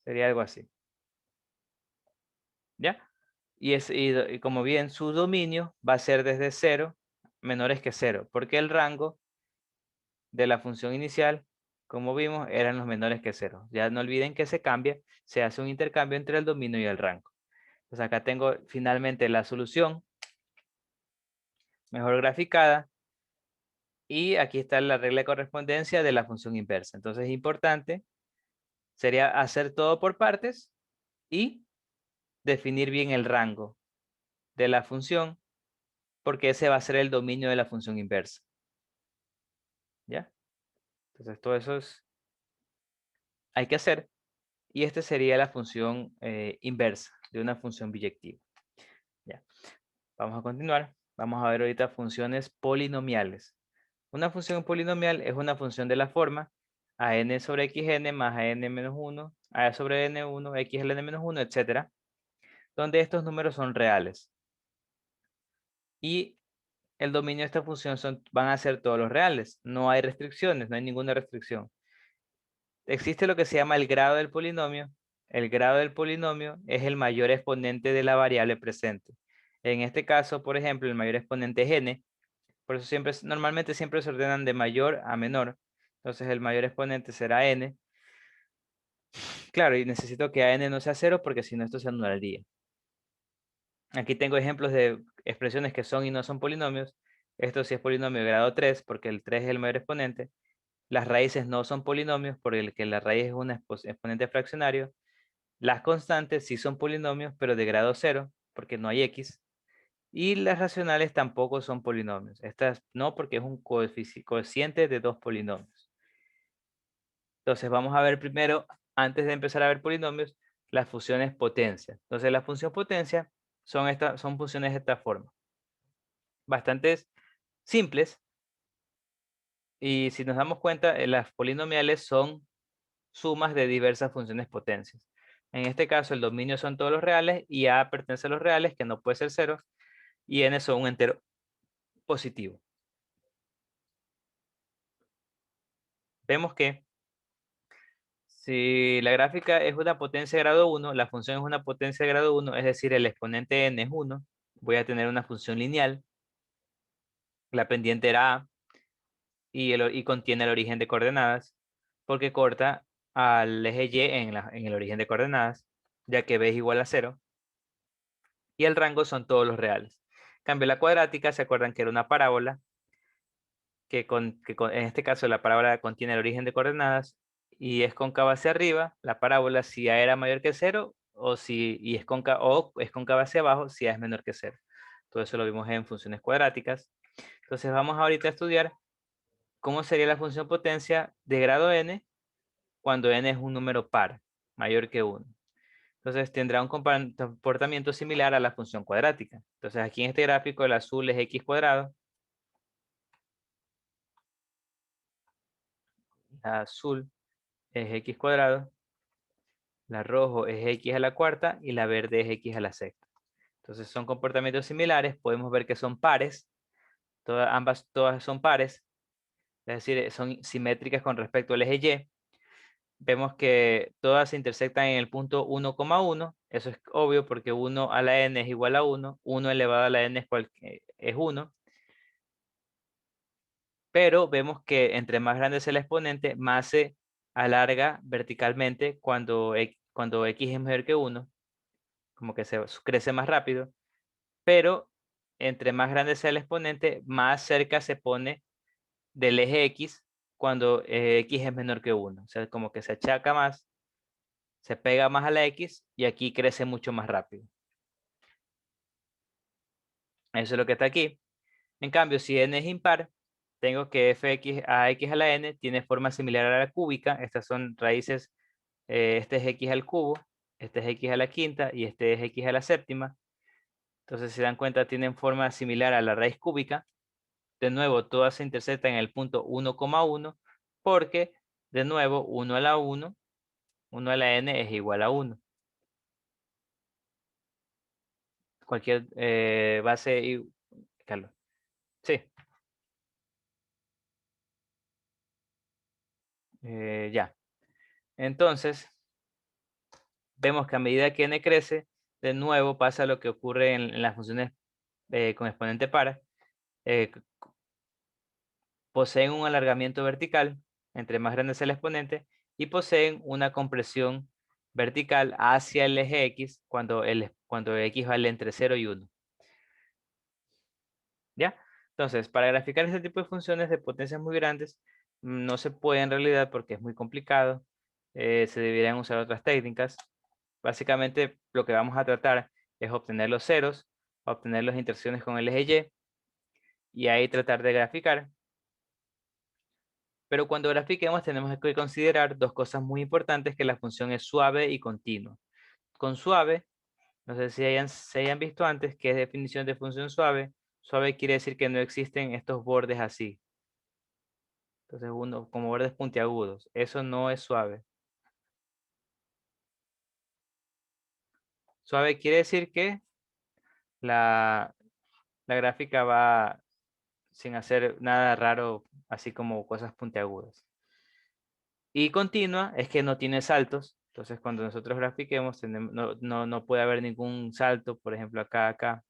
Sería algo así. ¿Ya? Y como bien su dominio va a ser desde 0 menores que 0. Porque el rango de la función inicial, como vimos, eran los menores que 0. Ya no olviden que se cambia, se hace un intercambio entre el dominio y el rango. Pues acá tengo finalmente la solución mejor graficada. Y aquí está la regla de correspondencia de la función inversa. Entonces es importante, sería hacer todo por partes y definir bien el rango de la función, porque ese va a ser el dominio de la función inversa. ¿Ya? Entonces todo eso hay que hacer. Y esta sería la función inversa de una función biyectiva. Ya. Vamos a continuar. Vamos a ver ahorita funciones polinomiales. Una función polinomial es una función de la forma a n sobre xn más a n menos 1, a sobre n1, x a la n menos 1, etc. Donde estos números son reales. Y el dominio de esta función van a ser todos los reales. No hay restricciones, no hay ninguna restricción. Existe lo que se llama el grado del polinomio. El grado del polinomio es el mayor exponente de la variable presente. En este caso, por ejemplo, el mayor exponente es n. Por eso normalmente siempre se ordenan de mayor a menor. Entonces el mayor exponente será n. Claro, y necesito que a n no sea 0 porque si no esto se anularía. Aquí tengo ejemplos de expresiones que son y no son polinomios. Esto sí es polinomio de grado 3 porque el 3 es el mayor exponente. Las raíces no son polinomios porque la raíz es un exponente fraccionario. Las constantes sí son polinomios, pero de grado 0, porque no hay x. Y las racionales tampoco son polinomios. Estas no, porque es un cociente de dos polinomios. Entonces vamos a ver primero, antes de empezar a ver polinomios, las funciones potencia. Entonces la función potencia son funciones de esta forma. Bastantes simples. Y si nos damos cuenta, las polinomiales son sumas de diversas funciones potencias. En este caso, el dominio son todos los reales y A pertenece a los reales, que no puede ser 0, y N son un entero positivo. Vemos que si la gráfica es una potencia de grado 1, la función es una potencia de grado 1, es decir, el exponente N es 1, voy a tener una función lineal, la pendiente era A, y contiene el origen de coordenadas, porque corta al eje Y en el origen de coordenadas, ya que B es igual a 0. Y el rango son todos los reales. En cambio, la cuadrática, ¿se acuerdan que era una parábola? En este caso la parábola contiene el origen de coordenadas y es cóncava hacia arriba, la parábola si A era mayor que 0 y es cóncava hacia abajo si A es menor que 0. Todo eso lo vimos en funciones cuadráticas. Entonces vamos ahorita a estudiar cómo sería la función potencia de grado n cuando n es un número par, mayor que 1. Entonces tendrá un comportamiento similar a la función cuadrática. Entonces aquí en este gráfico el azul es x cuadrado. La azul es x cuadrado. La rojo es x a la cuarta y la verde es x a la sexta. Entonces son comportamientos similares. Podemos ver que son pares. Todas son pares. Es decir, son simétricas con respecto al eje Y. Vemos que todas se intersectan en el punto 1,1. Eso es obvio porque 1 a la n es igual a 1. 1 elevado a la n es 1. Pero vemos que entre más grande es el exponente, más se alarga verticalmente cuando x es mayor que 1. Como que se crece más rápido. Pero entre más grande sea el exponente, más cerca se pone del eje x cuando x es menor que 1. O sea, como que se achaca más, se pega más a la x y aquí crece mucho más rápido. Eso es lo que está aquí. En cambio, si n es impar, tengo que fx a x a la n tiene forma similar a la cúbica. Estas son raíces, este es x al cubo, este es x a la quinta y este es x a la séptima. Entonces, si se dan cuenta, tienen forma similar a la raíz cúbica. De nuevo, todas se intersectan en el punto 1,1 porque, de nuevo, 1 a la 1, 1 a la n es igual a 1. Cualquier base... Carlos. Sí. Ya. Entonces, vemos que a medida que n crece, de nuevo pasa lo que ocurre en las funciones con exponente par. Poseen un alargamiento vertical, entre más grande sea el exponente, y poseen una compresión vertical hacia el eje x cuando x vale entre 0 y 1. ¿Ya? Entonces, para graficar este tipo de funciones de potencias muy grandes, no se puede en realidad porque es muy complicado. Se deberían usar otras técnicas. Básicamente, lo que vamos a tratar es obtener los ceros, obtener las intersecciones con el eje y ahí tratar de graficar. Pero cuando grafiquemos tenemos que considerar dos cosas muy importantes, que la función es suave y continua. Con suave, no sé si se hayan visto antes, ¿qué es definición de función suave? Suave quiere decir que no existen estos bordes así. Entonces, uno como bordes puntiagudos. Eso no es suave. Suave quiere decir que la gráfica va sin hacer nada raro, así como cosas puntiagudas. Y continua es que no tiene saltos. Entonces, cuando nosotros grafiquemos, no puede haber ningún salto, por ejemplo, acá.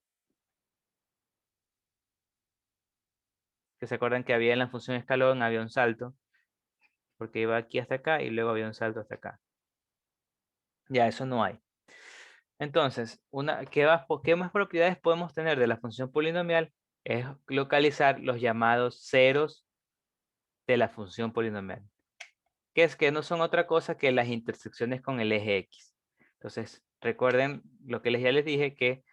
Que se acuerdan que había en la función escalón, había un salto, porque iba aquí hasta acá y luego había un salto hasta acá. Ya, eso no hay. Entonces, ¿qué más propiedades podemos tener de la función polinomial? Es localizar los llamados ceros de la función polinomial, que es que no son otra cosa que las intersecciones con el eje X. Entonces, recuerden lo que ya les dije, que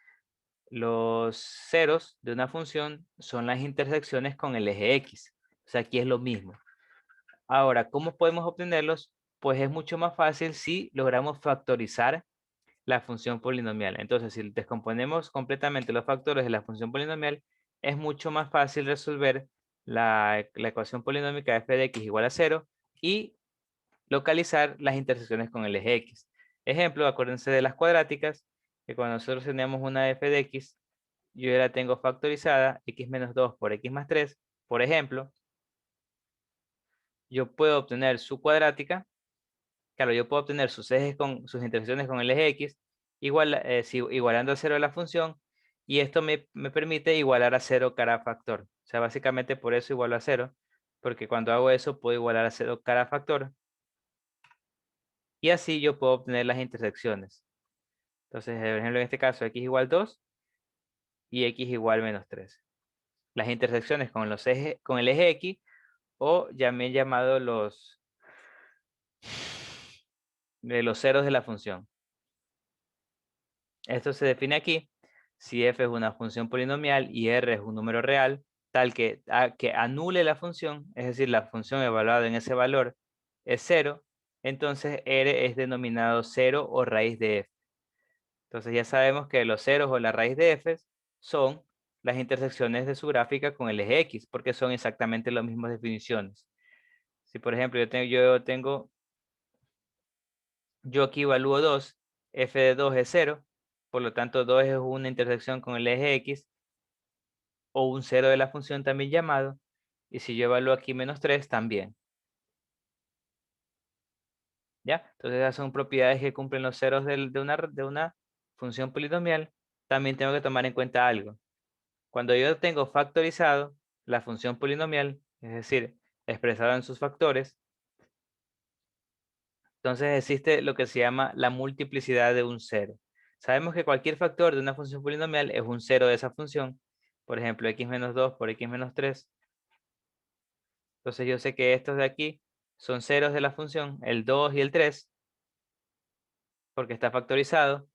los ceros de una función son las intersecciones con el eje X. O sea, aquí es lo mismo. Ahora, ¿cómo podemos obtenerlos? Pues es mucho más fácil si logramos factorizar la función polinomial. Entonces, si descomponemos completamente los factores de la función polinomial, es mucho más fácil resolver la ecuación polinómica f de x igual a 0 y localizar las intersecciones con el eje x. Ejemplo, acuérdense de las cuadráticas, que cuando nosotros tenemos una f de x, yo ya la tengo factorizada, x menos 2 por x más 3, por ejemplo, yo puedo obtener su cuadrática. Claro, yo puedo obtener sus ejes con sus intersecciones con el eje x, igualando a 0 la función, y esto me permite igualar a 0 cada factor. O sea, básicamente por eso igualo a 0, porque cuando hago eso puedo igualar a 0 cada factor, y así yo puedo obtener las intersecciones. Entonces, por ejemplo, en este caso, x igual 2 y x igual menos 3. Las intersecciones con con el eje x, o también llamado los ceros de la función. Esto se define aquí. Si f es una función polinomial y r es un número real, tal que anule la función, es decir, la función evaluada en ese valor es 0, entonces r es denominado 0 o raíz de f. Entonces ya sabemos que los ceros o la raíz de f son las intersecciones de su gráfica con el eje x, porque son exactamente las mismas definiciones. Si por ejemplo yo aquí evalúo 2, f de 2 es 0, por lo tanto 2 es una intersección con el eje x, o un 0 de la función también llamado, y si yo evalúo aquí menos 3 también. ¿Ya? Entonces esas son propiedades que cumplen los ceros de una función polinomial. También tengo que tomar en cuenta algo. Cuando yo tengo factorizado la función polinomial, es decir, expresada en sus factores, entonces existe lo que se llama la multiplicidad de un cero. Sabemos que cualquier factor de una función polinomial es un cero de esa función. Por ejemplo, x menos 2 por x menos 3. Entonces yo sé que estos de aquí son ceros de la función, el 2 y el 3, porque está factorizado.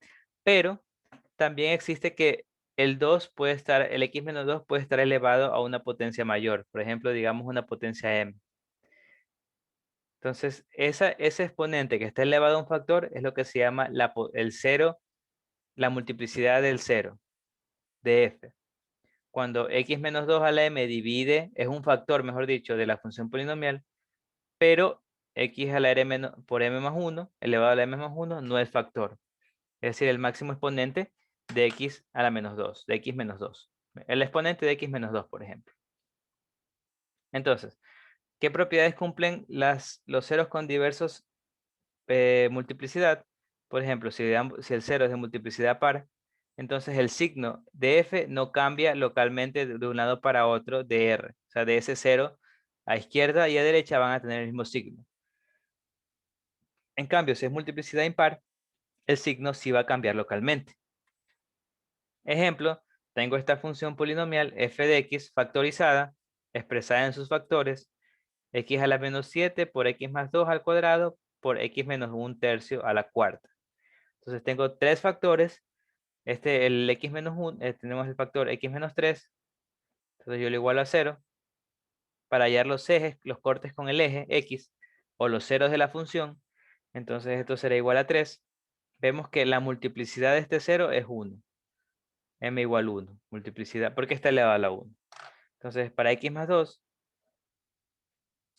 Pero también existe que el x menos 2 puede estar elevado a una potencia mayor. Por ejemplo, digamos una potencia m. Entonces, ese exponente que está elevado a un factor es lo que se llama el cero, la multiplicidad del cero, de f. Cuando x menos 2 a la m divide, es un factor, mejor dicho, de la función polinomial, pero x a la r por m más 1, elevado a la m más 1, no es factor. Es decir, el máximo exponente de x a la menos 2, de x menos 2. El exponente de x menos 2, por ejemplo. Entonces, ¿qué propiedades cumplen los ceros con diversos multiplicidad? Por ejemplo, si el cero es de multiplicidad par, entonces el signo de f no cambia localmente de un lado para otro de r. O sea, de ese cero a izquierda y a derecha van a tener el mismo signo. En cambio, si es multiplicidad impar, el signo sí va a cambiar localmente. Ejemplo, tengo esta función polinomial f de x factorizada, expresada en sus factores, x a la menos 7 por x más 2 al cuadrado por x menos 1/3 a la cuarta. Entonces tengo tres factores. El x menos 1, tenemos el factor x menos 3. Entonces yo lo igualo a 0. para hallar los ejes, los cortes con el eje X o los ceros de la función. Entonces esto será igual a 3. Vemos que la multiplicidad de este 0 es 1. M igual 1. Multiplicidad, porque está elevado a la 1. Entonces para X más 2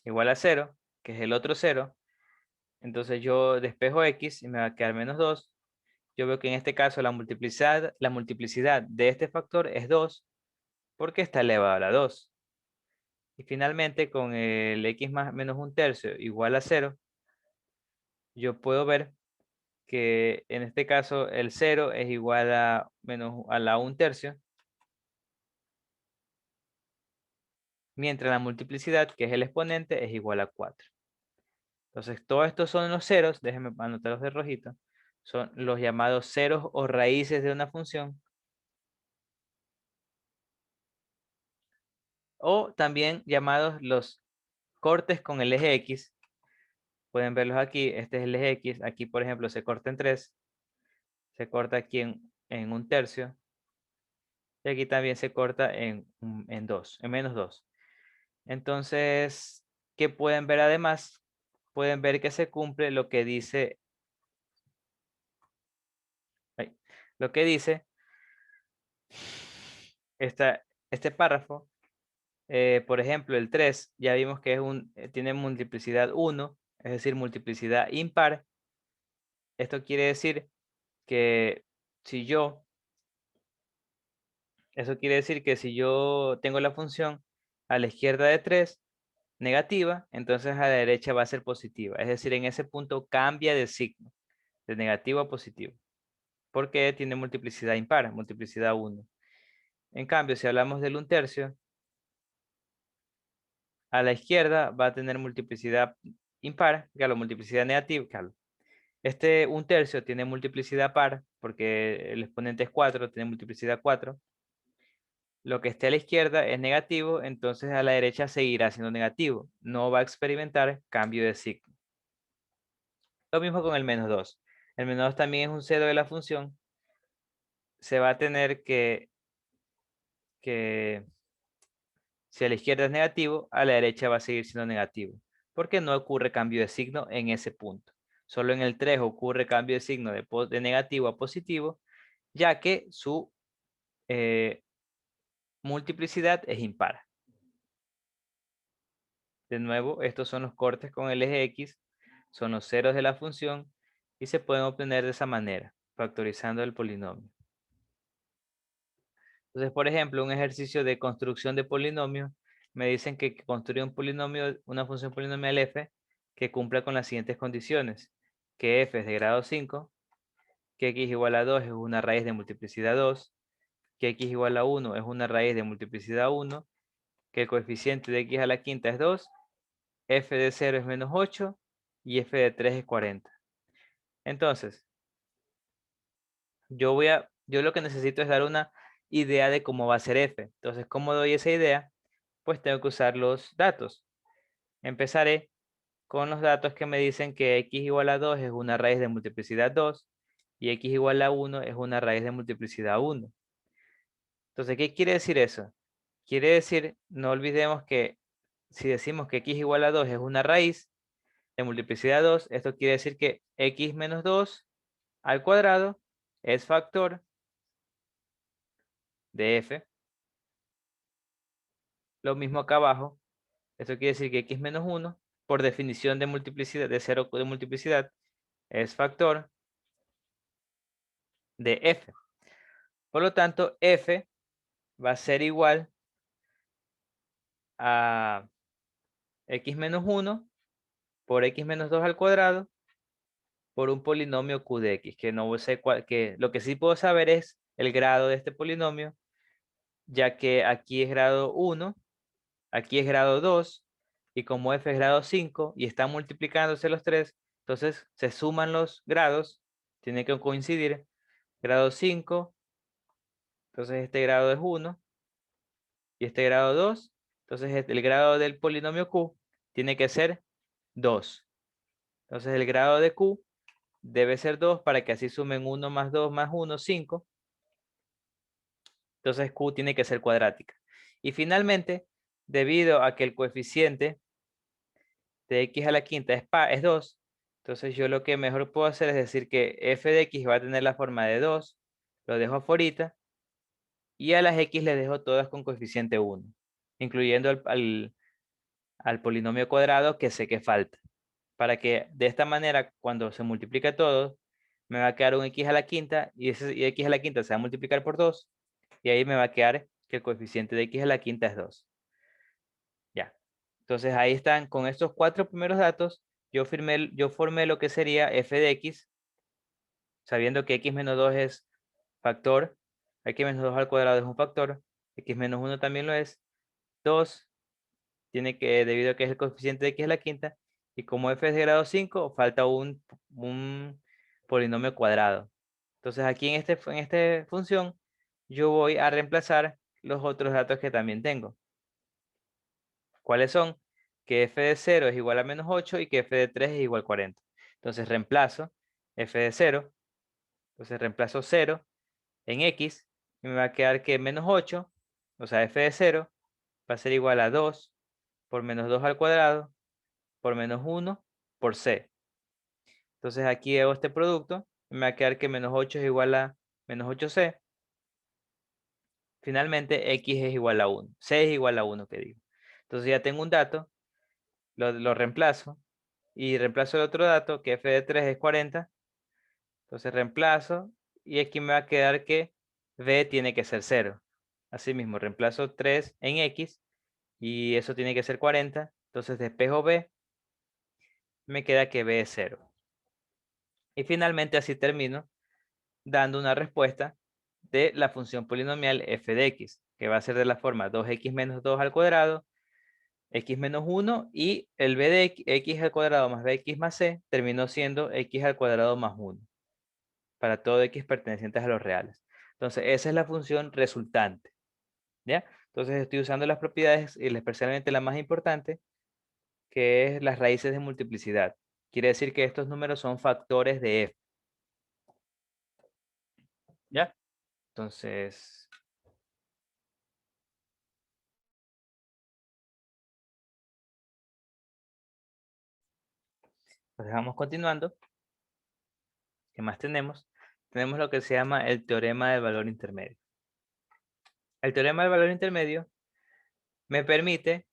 igual a 0, que es el otro 0. Entonces yo despejo X y me va a quedar menos 2. Yo veo que en este caso la multiplicidad de este factor es 2, porque está elevado a la 2. Y finalmente con el X más menos 1/3 igual a 0, yo puedo ver que en este caso el 0 es igual a menos a la 1/3, mientras la multiplicidad, que es el exponente, es igual a 4. Entonces todos estos son los ceros, déjenme anotarlos de rojito, son los llamados ceros o raíces de una función, o también llamados los cortes con el eje X. Pueden verlos aquí, este es el eje X, aquí por ejemplo se corta en 3, se corta aquí en 1/3, y aquí también se corta en 2, en menos 2. Entonces, ¿qué pueden ver además? Pueden ver que se cumple lo que dice, lo que dice este párrafo. Por ejemplo, el 3, ya vimos que tiene multiplicidad 1, es decir, multiplicidad impar. Esto quiere decir que si yo, eso quiere decir que si yo tengo la función a la izquierda de 3, negativa, entonces a la derecha va a ser positiva. Es decir, en ese punto cambia de signo, de negativo a positivo, porque tiene multiplicidad impar, multiplicidad 1. En cambio, si hablamos del 1/3, a la izquierda va a tener multiplicidad impar, claro, multiplicidad negativa, claro. Este 1/3 tiene multiplicidad par, porque el exponente es 4, tiene multiplicidad 4. Lo que esté a la izquierda es negativo, entonces a la derecha seguirá siendo negativo. No va a experimentar cambio de signo. Lo mismo con el menos 2. El menos 2 también es un cero de la función. Se va a tener que si a la izquierda es negativo, a la derecha va a seguir siendo negativo, porque no ocurre cambio de signo en ese punto. Solo en el 3 ocurre cambio de signo de negativo a positivo, ya que su multiplicidad es impar. De nuevo, estos son los cortes con el eje X, son los ceros de la función y se pueden obtener de esa manera, factorizando el polinomio. Entonces, por ejemplo, un ejercicio de construcción de polinomios, me dicen que construye un polinomio, una función polinomial f que cumpla con las siguientes condiciones: que f es de grado 5, que x igual a 2 es una raíz de multiplicidad 2, que x igual a 1 es una raíz de multiplicidad 1, que el coeficiente de x a la quinta es 2, f de 0 es menos 8 y f de 3 es 40. Entonces, yo lo que necesito es dar una idea de cómo va a ser f. Entonces, ¿cómo doy esa idea? Pues tengo que usar los datos. Empezaré con los datos que me dicen que x igual a 2 es una raíz de multiplicidad 2 y x igual a 1 es una raíz de multiplicidad 1. Entonces, ¿qué quiere decir eso? Quiere decir, no olvidemos que si decimos que x igual a 2 es una raíz de multiplicidad 2, esto quiere decir que x menos 2 al cuadrado es factor de f. Lo mismo acá abajo. Esto quiere decir que x menos 1, por definición de multiplicidad, de 0 de multiplicidad, es factor de f. Por lo tanto, f va a ser igual a x menos 1 por x menos 2 al cuadrado por un polinomio q de x, que no sé cuál, que lo que sí puedo saber es el grado de este polinomio, ya que aquí es grado 1, aquí es grado 2, y como f es grado 5 y están multiplicándose los tres, entonces se suman los grados, tiene que coincidir, grado 5, entonces este grado es 1, y este grado 2, entonces el grado del polinomio q tiene que ser 2. Entonces el grado de q debe ser 2 para que así sumen 1 más 2 más 1, 5. Entonces q tiene que ser cuadrática. Y finalmente, debido a que el coeficiente de x a la quinta es 2, entonces yo lo que mejor puedo hacer es decir que f de x va a tener la forma de 2, lo dejo afuera, y a las x les dejo todas con coeficiente 1, incluyendo al polinomio cuadrado que sé que falta, para que de esta manera cuando se multiplica todo, me va a quedar un x a la quinta, y ese x a la quinta se va a multiplicar por 2, y ahí me va a quedar que el coeficiente de x a la quinta es 2. Ya. Entonces ahí están, con estos 4 primeros datos, yo formé lo que sería f de x, sabiendo que x menos 2 es factor, x menos 2 al cuadrado es un factor, x menos 1 también lo es, 2 tiene que, debido a que es el coeficiente de x a la quinta, y como f es de grado 5, falta un polinomio cuadrado. Entonces aquí en esta función, yo voy a reemplazar los otros datos que también tengo. ¿Cuáles son? Que f de 0 es igual a menos 8 y que f de 3 es igual a 40. Entonces reemplazo f de 0, entonces reemplazo 0 en x, y me va a quedar que menos 8, o sea, f de 0 va a ser igual a 2 por menos 2 al cuadrado por menos 1 por c. Entonces aquí hago este producto, y me va a quedar que menos 8 es igual a menos 8c. Finalmente x es igual a 1, c es igual a 1 que digo. Entonces ya tengo un dato, lo reemplazo, y reemplazo el otro dato, que f de 3 es 40. Entonces reemplazo, y aquí me va a quedar que b tiene que ser 0. Asimismo, reemplazo 3 en x, y eso tiene que ser 40. Entonces despejo b, me queda que b es 0. Y finalmente así termino dando una respuesta de la función polinomial f de x, que va a ser de la forma 2x menos 2 al cuadrado, x menos 1, y el b de x al cuadrado más bx más c terminó siendo x al cuadrado más 1, para todo x pertenecientes a los reales. Entonces esa es la función resultante, ¿ya? Entonces estoy usando las propiedades, y especialmente la más importante, que es las raíces de multiplicidad. Quiere decir que estos números son factores de f, ¿ya? Entonces, pues dejamos continuando. ¿Qué más tenemos? Tenemos lo que se llama el teorema del valor intermedio. El teorema del valor intermedio me permite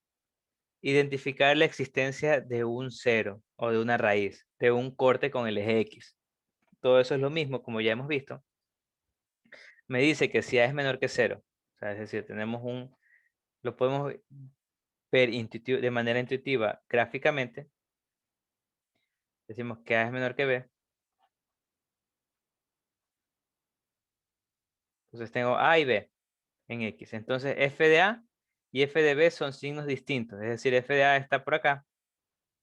identificar la existencia de un cero o de una raíz, de un corte con el eje X. Todo eso es lo mismo, como ya hemos visto. Me dice que si A es menor que 0, o sea, es decir, lo podemos ver de manera intuitiva gráficamente. Decimos que A es menor que B. Entonces tengo A y B en X. Entonces f de A y f de B son signos distintos. Es decir, f de A está por acá,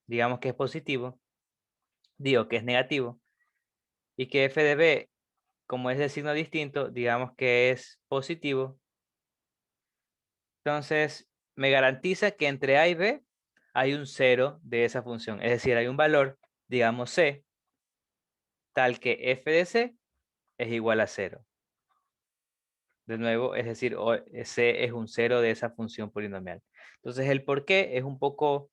digamos que es positivo, digo que es negativo, y que f de B, como es de signo distinto, digamos que es positivo. Entonces me garantiza que entre A y B hay un cero de esa función. Es decir, hay un valor, digamos C, tal que f de C es igual a 0. De nuevo, es decir, C es un cero de esa función polinomial. Entonces el por qué es un poco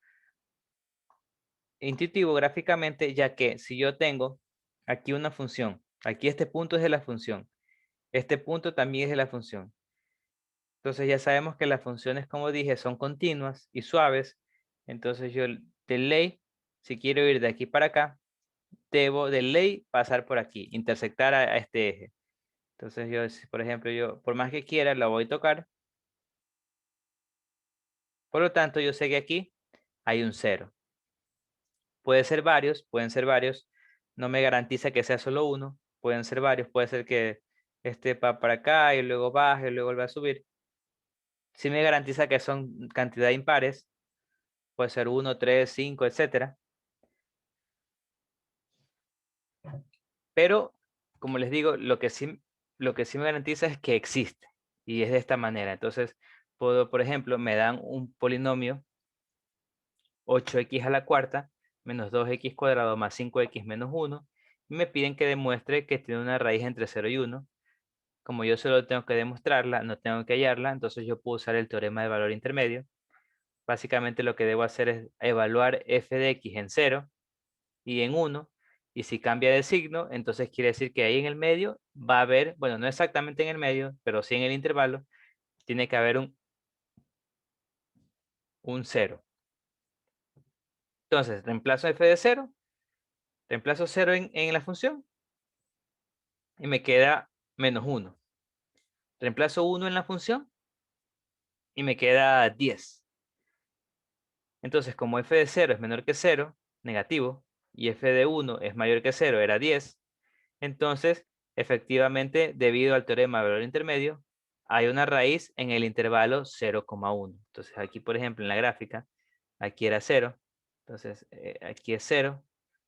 intuitivo gráficamente, ya que si yo tengo aquí una función, aquí este punto es de la función, este punto también es de la función. Entonces ya sabemos que las funciones, como dije, son continuas y suaves. Entonces yo de ley, si quiero ir de aquí para acá, debo de ley pasar por aquí, intersectar a este eje. Entonces yo, por ejemplo, yo por más que quiera, la voy a tocar. Por lo tanto, yo sé que aquí hay un 0. Pueden ser varios. No me garantiza que sea solo uno. Pueden ser varios. Puede ser que esté para acá y luego baje y luego vuelva a subir. Sí me garantiza que son cantidad impares. Puede ser 1, 3, 5, etc. Pero, como les digo, lo que sí me garantiza es que existe. Y es de esta manera. Entonces, por ejemplo, me dan un polinomio 8x a la cuarta menos 2x cuadrado más 5x menos 1, y me piden que demuestre que tiene una raíz entre 0 y 1. Como yo solo tengo que demostrarla, no tengo que hallarla, entonces yo puedo usar el teorema del valor intermedio. básicamente lo que debo hacer es evaluar f de x en 0 y en 1. Y si cambia de signo, entonces quiere decir que ahí en el medio va a haber, bueno, no exactamente en el medio, pero sí en el intervalo, tiene que haber un 0. Entonces, reemplazo f de 0, reemplazo 0 en la función y me queda menos 1. Reemplazo 1 en la función y me queda 10. Entonces, como f de 0 es menor que 0, negativo, y f de 1 es mayor que 0, era 10, entonces, efectivamente, debido al teorema de valor intermedio, hay una raíz en el intervalo 0,1. Entonces, aquí, por ejemplo, en la gráfica, aquí era 0. Entonces, aquí es 0.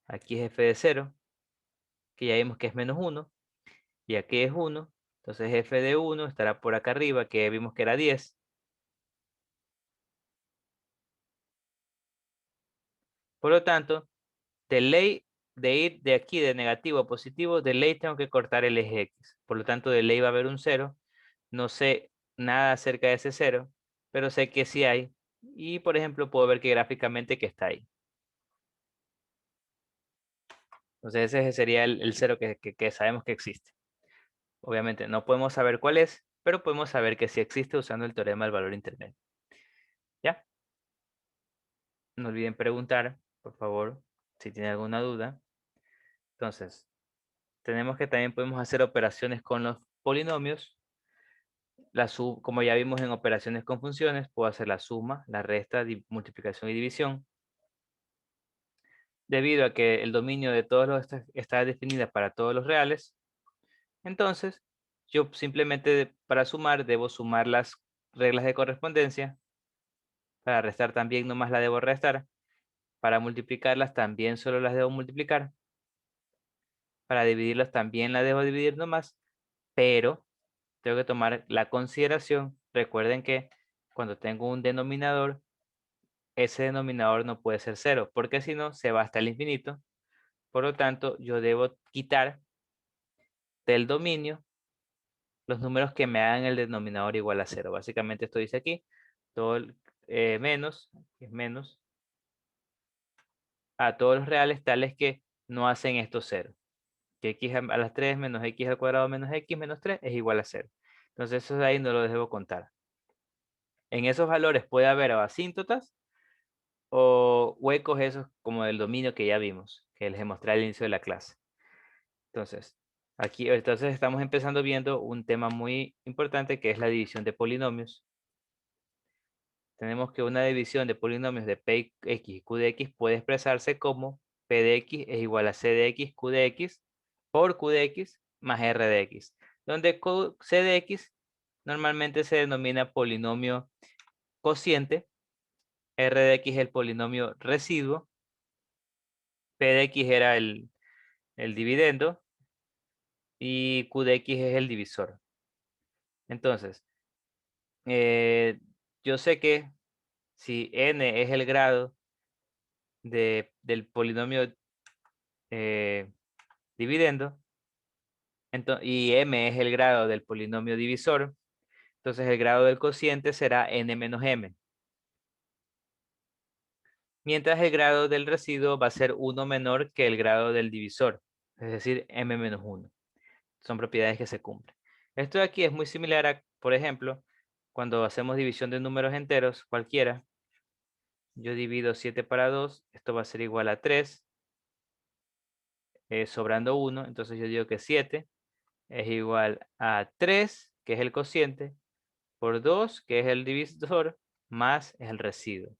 Aquí es f de 0, que ya vimos que es menos 1. Y aquí es 1. Entonces, f de 1 estará por acá arriba, que vimos que era 10. Por lo tanto, de ley de ir de aquí de negativo a positivo, de ley tengo que cortar el eje X. Por lo tanto, de ley va a haber un 0. No sé nada acerca de ese 0, pero sé que sí hay. Y, por ejemplo, puedo ver que gráficamente que está ahí. Entonces, ese sería el 0 que sabemos que existe. Obviamente, no podemos saber cuál es, pero podemos saber que sí existe usando el teorema del valor intermedio. ¿Ya? No olviden preguntar, por favor, si tienen alguna duda. Entonces, tenemos que también podemos hacer operaciones con los polinomios. Como ya vimos en operaciones con funciones, puedo hacer la suma, la resta, multiplicación y división. Debido a que el dominio de todos los está definida para todos los reales, entonces yo simplemente para sumar debo sumar las reglas de correspondencia. Para restar también nomás la debo restar. Para multiplicarlas también solo las debo multiplicar. Para dividirlas también las debo dividir nomás. Pero tengo que tomar la consideración. Recuerden que cuando tengo un denominador, ese denominador no puede ser 0, porque si no se va hasta el infinito. Por lo tanto, yo debo quitar del dominio los números que me hagan el denominador igual a 0. Básicamente esto dice aquí, todo menos, que es menos, a todos los reales tales que no hacen esto 0. Que x a las 3 menos x al cuadrado menos x menos 3 es igual a 0. Entonces eso de ahí no lo debo contar. En esos valores puede haber o asíntotas o huecos esos como del dominio que ya vimos, que les mostré al inicio de la clase. Entonces, entonces estamos empezando viendo un tema muy importante que es la división de polinomios. Tenemos que una división de polinomios de Px y Q de x puede expresarse como P de x es igual a C de x, Q de x por Q de x más R de x, donde C de x normalmente se denomina polinomio cociente, R de x es el polinomio residuo, P de x era el dividendo y Q de x es el divisor. Entonces, yo sé que si n es el grado del polinomio dividendo y m es el grado del polinomio divisor, entonces el grado del cociente será n menos m. Mientras el grado del residuo va a ser 1 menor que el grado del divisor, es decir, m menos 1. Son propiedades que se cumplen. Esto de aquí es muy similar a, por ejemplo, cuando hacemos división de números enteros, cualquiera. Yo divido 7 para 2, esto va a ser igual a 3, sobrando 1, entonces yo digo que 7 es igual a 3, que es el cociente, por 2, que es el divisor, más es el residuo.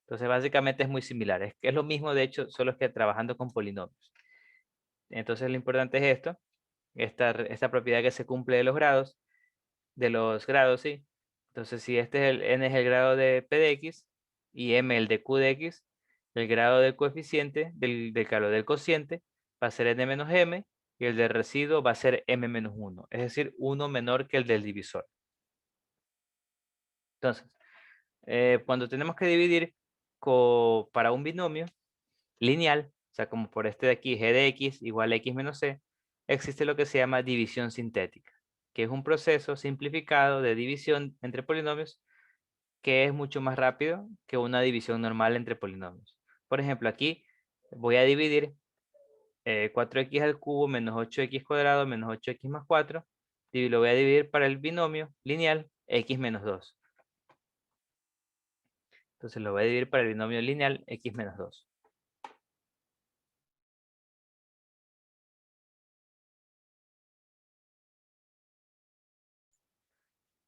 Entonces básicamente es muy similar, es lo mismo de hecho, solo es que trabajando con polinomios. Entonces lo importante es esto, esta propiedad que se cumple de los grados, sí. Entonces si este es n es el grado de p de x y m el de q de x, el grado del coeficiente, del cociente, va a ser n menos m y el del residuo va a ser m menos 1, es decir, 1 menor que el del divisor. Entonces, cuando tenemos que dividir para un binomio lineal, o sea, como por este de aquí, g de x igual a x menos c, existe lo que se llama división sintética, que es un proceso simplificado de división entre polinomios que es mucho más rápido que una división normal entre polinomios. Por ejemplo, aquí voy a dividir 4x al cubo menos 8x cuadrado menos 8x más 4 y lo voy a dividir para el binomio lineal x menos 2. Entonces lo voy a dividir para el binomio lineal x menos 2.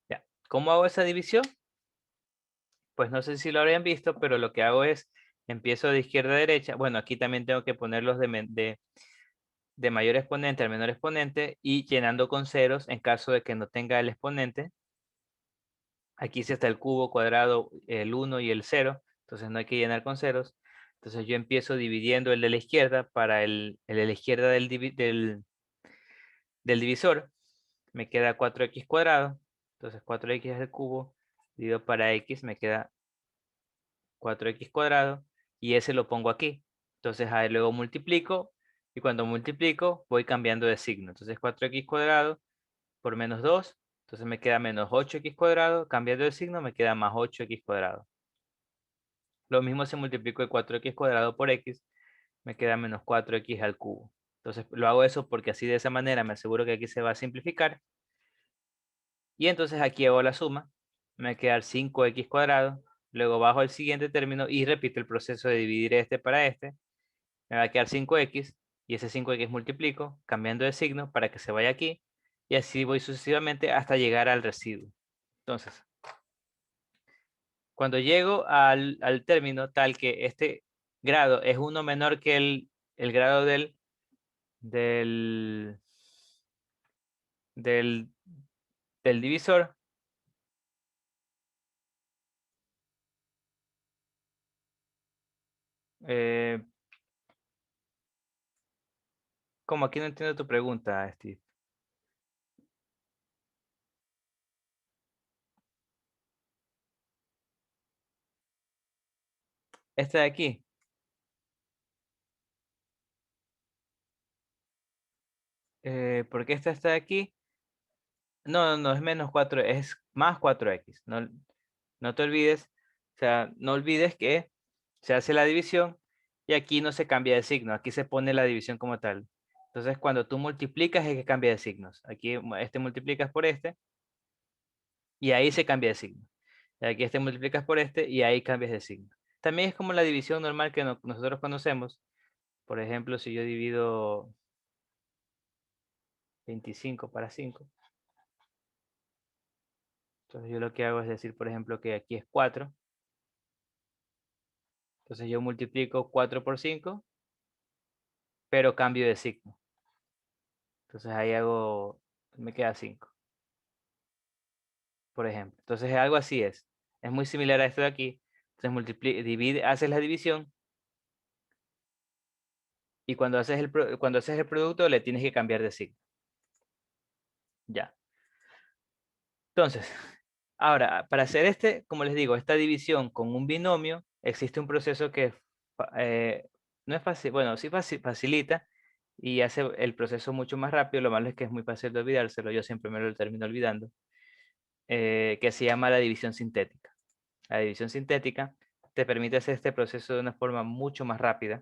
Ya. ¿Cómo hago esa división? Pues no sé si lo habrían visto, pero lo que hago es, empiezo de izquierda a derecha. Bueno, aquí también tengo que ponerlos de mayor exponente al menor exponente y llenando con ceros en caso de que no tenga el exponente. Aquí sí está el cubo, cuadrado, el 1 y el 0, entonces no hay que llenar con ceros. Entonces yo empiezo dividiendo el de la izquierda para el de la izquierda del divisor. Me queda 4x cuadrado, entonces 4x al cubo, dividido para x, me queda 4x cuadrado, y ese lo pongo aquí. Entonces ahí luego multiplico, y cuando multiplico voy cambiando de signo. Entonces 4x cuadrado por menos 2, entonces me queda menos 8x cuadrado, cambiando de signo me queda más 8x cuadrado. Lo mismo si multiplico el 4x cuadrado por x, me queda menos 4x al cubo. Entonces lo hago eso porque así de esa manera me aseguro que aquí se va a simplificar. Y entonces aquí hago la suma, me va a quedar 5x cuadrado, luego bajo el siguiente término y repito el proceso de dividir este para este, me va a quedar 5x, y ese 5x multiplico, cambiando de signo para que se vaya aquí, y así voy sucesivamente hasta llegar al residuo. Entonces, cuando llego al término tal que este grado es uno menor que el grado del, del, del divisor, eh, como aquí no entiendo tu pregunta, Steve. Este de aquí. ¿Por qué esta está de aquí? No, es menos 4, es más 4x. No te olvides, o sea, no olvides que se hace la división y aquí no se cambia de signo, aquí se pone la división como tal. Entonces, cuando tú multiplicas es que cambia de signos. Aquí este multiplicas por este y ahí se cambia de signo. Y aquí este multiplicas por este y ahí cambias de signo. También es como la división normal que nosotros conocemos. Por ejemplo, si yo divido 25 para 5. Entonces yo lo que hago es decir, por ejemplo, que aquí es 4. Entonces yo multiplico 4 por 5, pero cambio de signo. Entonces ahí me queda 5, por ejemplo. Entonces algo así es. Es muy similar a esto de aquí. Entonces haces la división y cuando haces el producto le tienes que cambiar de signo. Ya. Entonces, ahora, para hacer como les digo, esta división con un binomio, existe un proceso que no es fácil, bueno, sí facilita y hace el proceso mucho más rápido. Lo malo es que es muy fácil de olvidárselo, yo siempre me lo termino olvidando, que se llama la división sintética. La división sintética te permite hacer este proceso de una forma mucho más rápida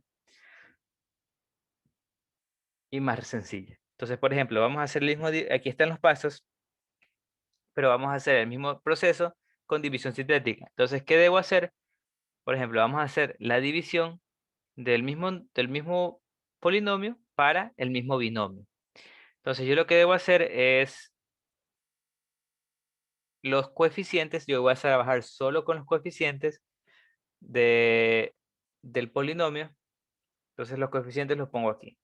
y más sencilla. Entonces, por ejemplo, vamos a hacer el mismo, aquí están los pasos, pero vamos a hacer el mismo proceso con división sintética. Entonces, ¿qué debo hacer? Por ejemplo, vamos a hacer la división del mismo polinomio para el mismo binomio. Entonces, yo lo que debo hacer es los coeficientes, yo voy a trabajar solo con los coeficientes del polinomio. Entonces, los coeficientes los pongo aquí.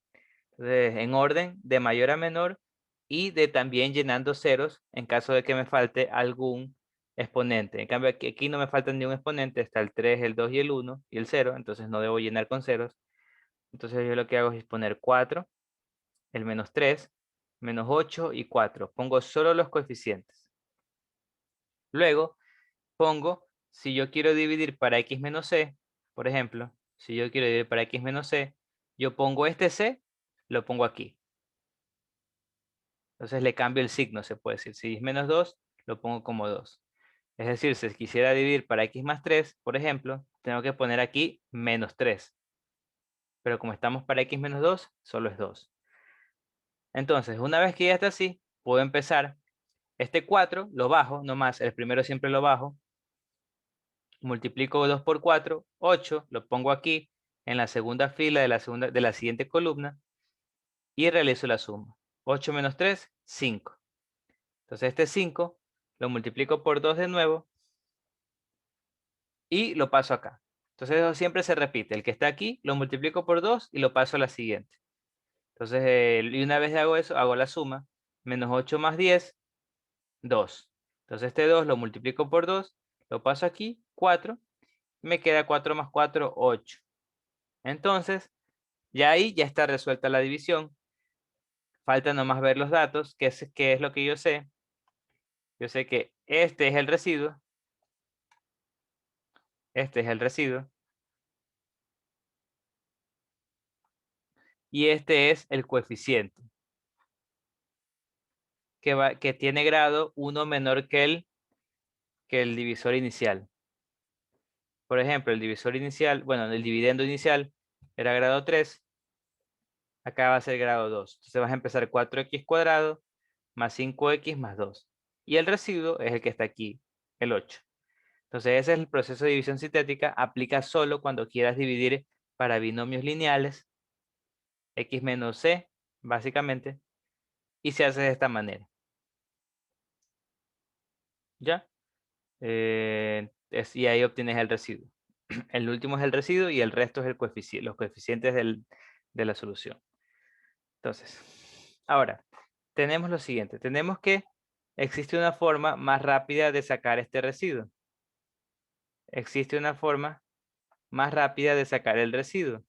Entonces, en orden de mayor a menor y de también llenando ceros en caso de que me falte algún exponente. En cambio, aquí no me falta ni un exponente, está el 3, el 2 y el 1 y el 0, entonces no debo llenar con ceros. Entonces yo lo que hago es poner 4, el menos 3, menos 8 y 4. Pongo solo los coeficientes. Luego pongo, si yo quiero dividir para x menos c, por ejemplo, si yo quiero dividir para x menos c, yo pongo este c, lo pongo aquí. Entonces le cambio el signo, se puede decir. Si es menos 2, lo pongo como 2. Es decir, si quisiera dividir para x más 3, por ejemplo, tengo que poner aquí menos 3. Pero como estamos para x menos 2, solo es 2. Entonces, una vez que ya está así, puedo empezar. Este 4 lo bajo, nomás, el primero siempre lo bajo. Multiplico 2 por 4, 8, lo pongo aquí en la segunda fila de la siguiente columna y realizo la suma. 8 menos 3, 5. Entonces este 5 lo multiplico por 2 de nuevo y lo paso acá. Entonces eso siempre se repite. El que está aquí lo multiplico por 2 y lo paso a la siguiente. Entonces, y una vez hago eso, hago la suma. Menos 8 más 10, 2. Entonces este 2 lo multiplico por 2, lo paso aquí, 4. Me queda 4 más 4, 8. Entonces, ya ahí ya está resuelta la división. Falta nomás ver los datos, qué es lo que yo sé. Yo sé que este es el residuo. Este es el residuo. Y este es el coeficiente. Que tiene grado 1 menor que el divisor inicial. Por ejemplo, el divisor inicial, bueno, el dividendo inicial era grado 3. Acá va a ser grado 2. Entonces vas a empezar 4x cuadrado más 5x más 2. Y el residuo es el que está aquí, el 8. Entonces ese es el proceso de división sintética. Aplica solo cuando quieras dividir para binomios lineales, x menos c, básicamente, y se hace de esta manera. ¿Ya? Y ahí obtienes el residuo. El último es el residuo y el resto es los coeficientes de la solución. Entonces, ahora, tenemos lo siguiente. Tenemos que existe una forma más rápida de sacar este residuo. Existe una forma más rápida de sacar el residuo,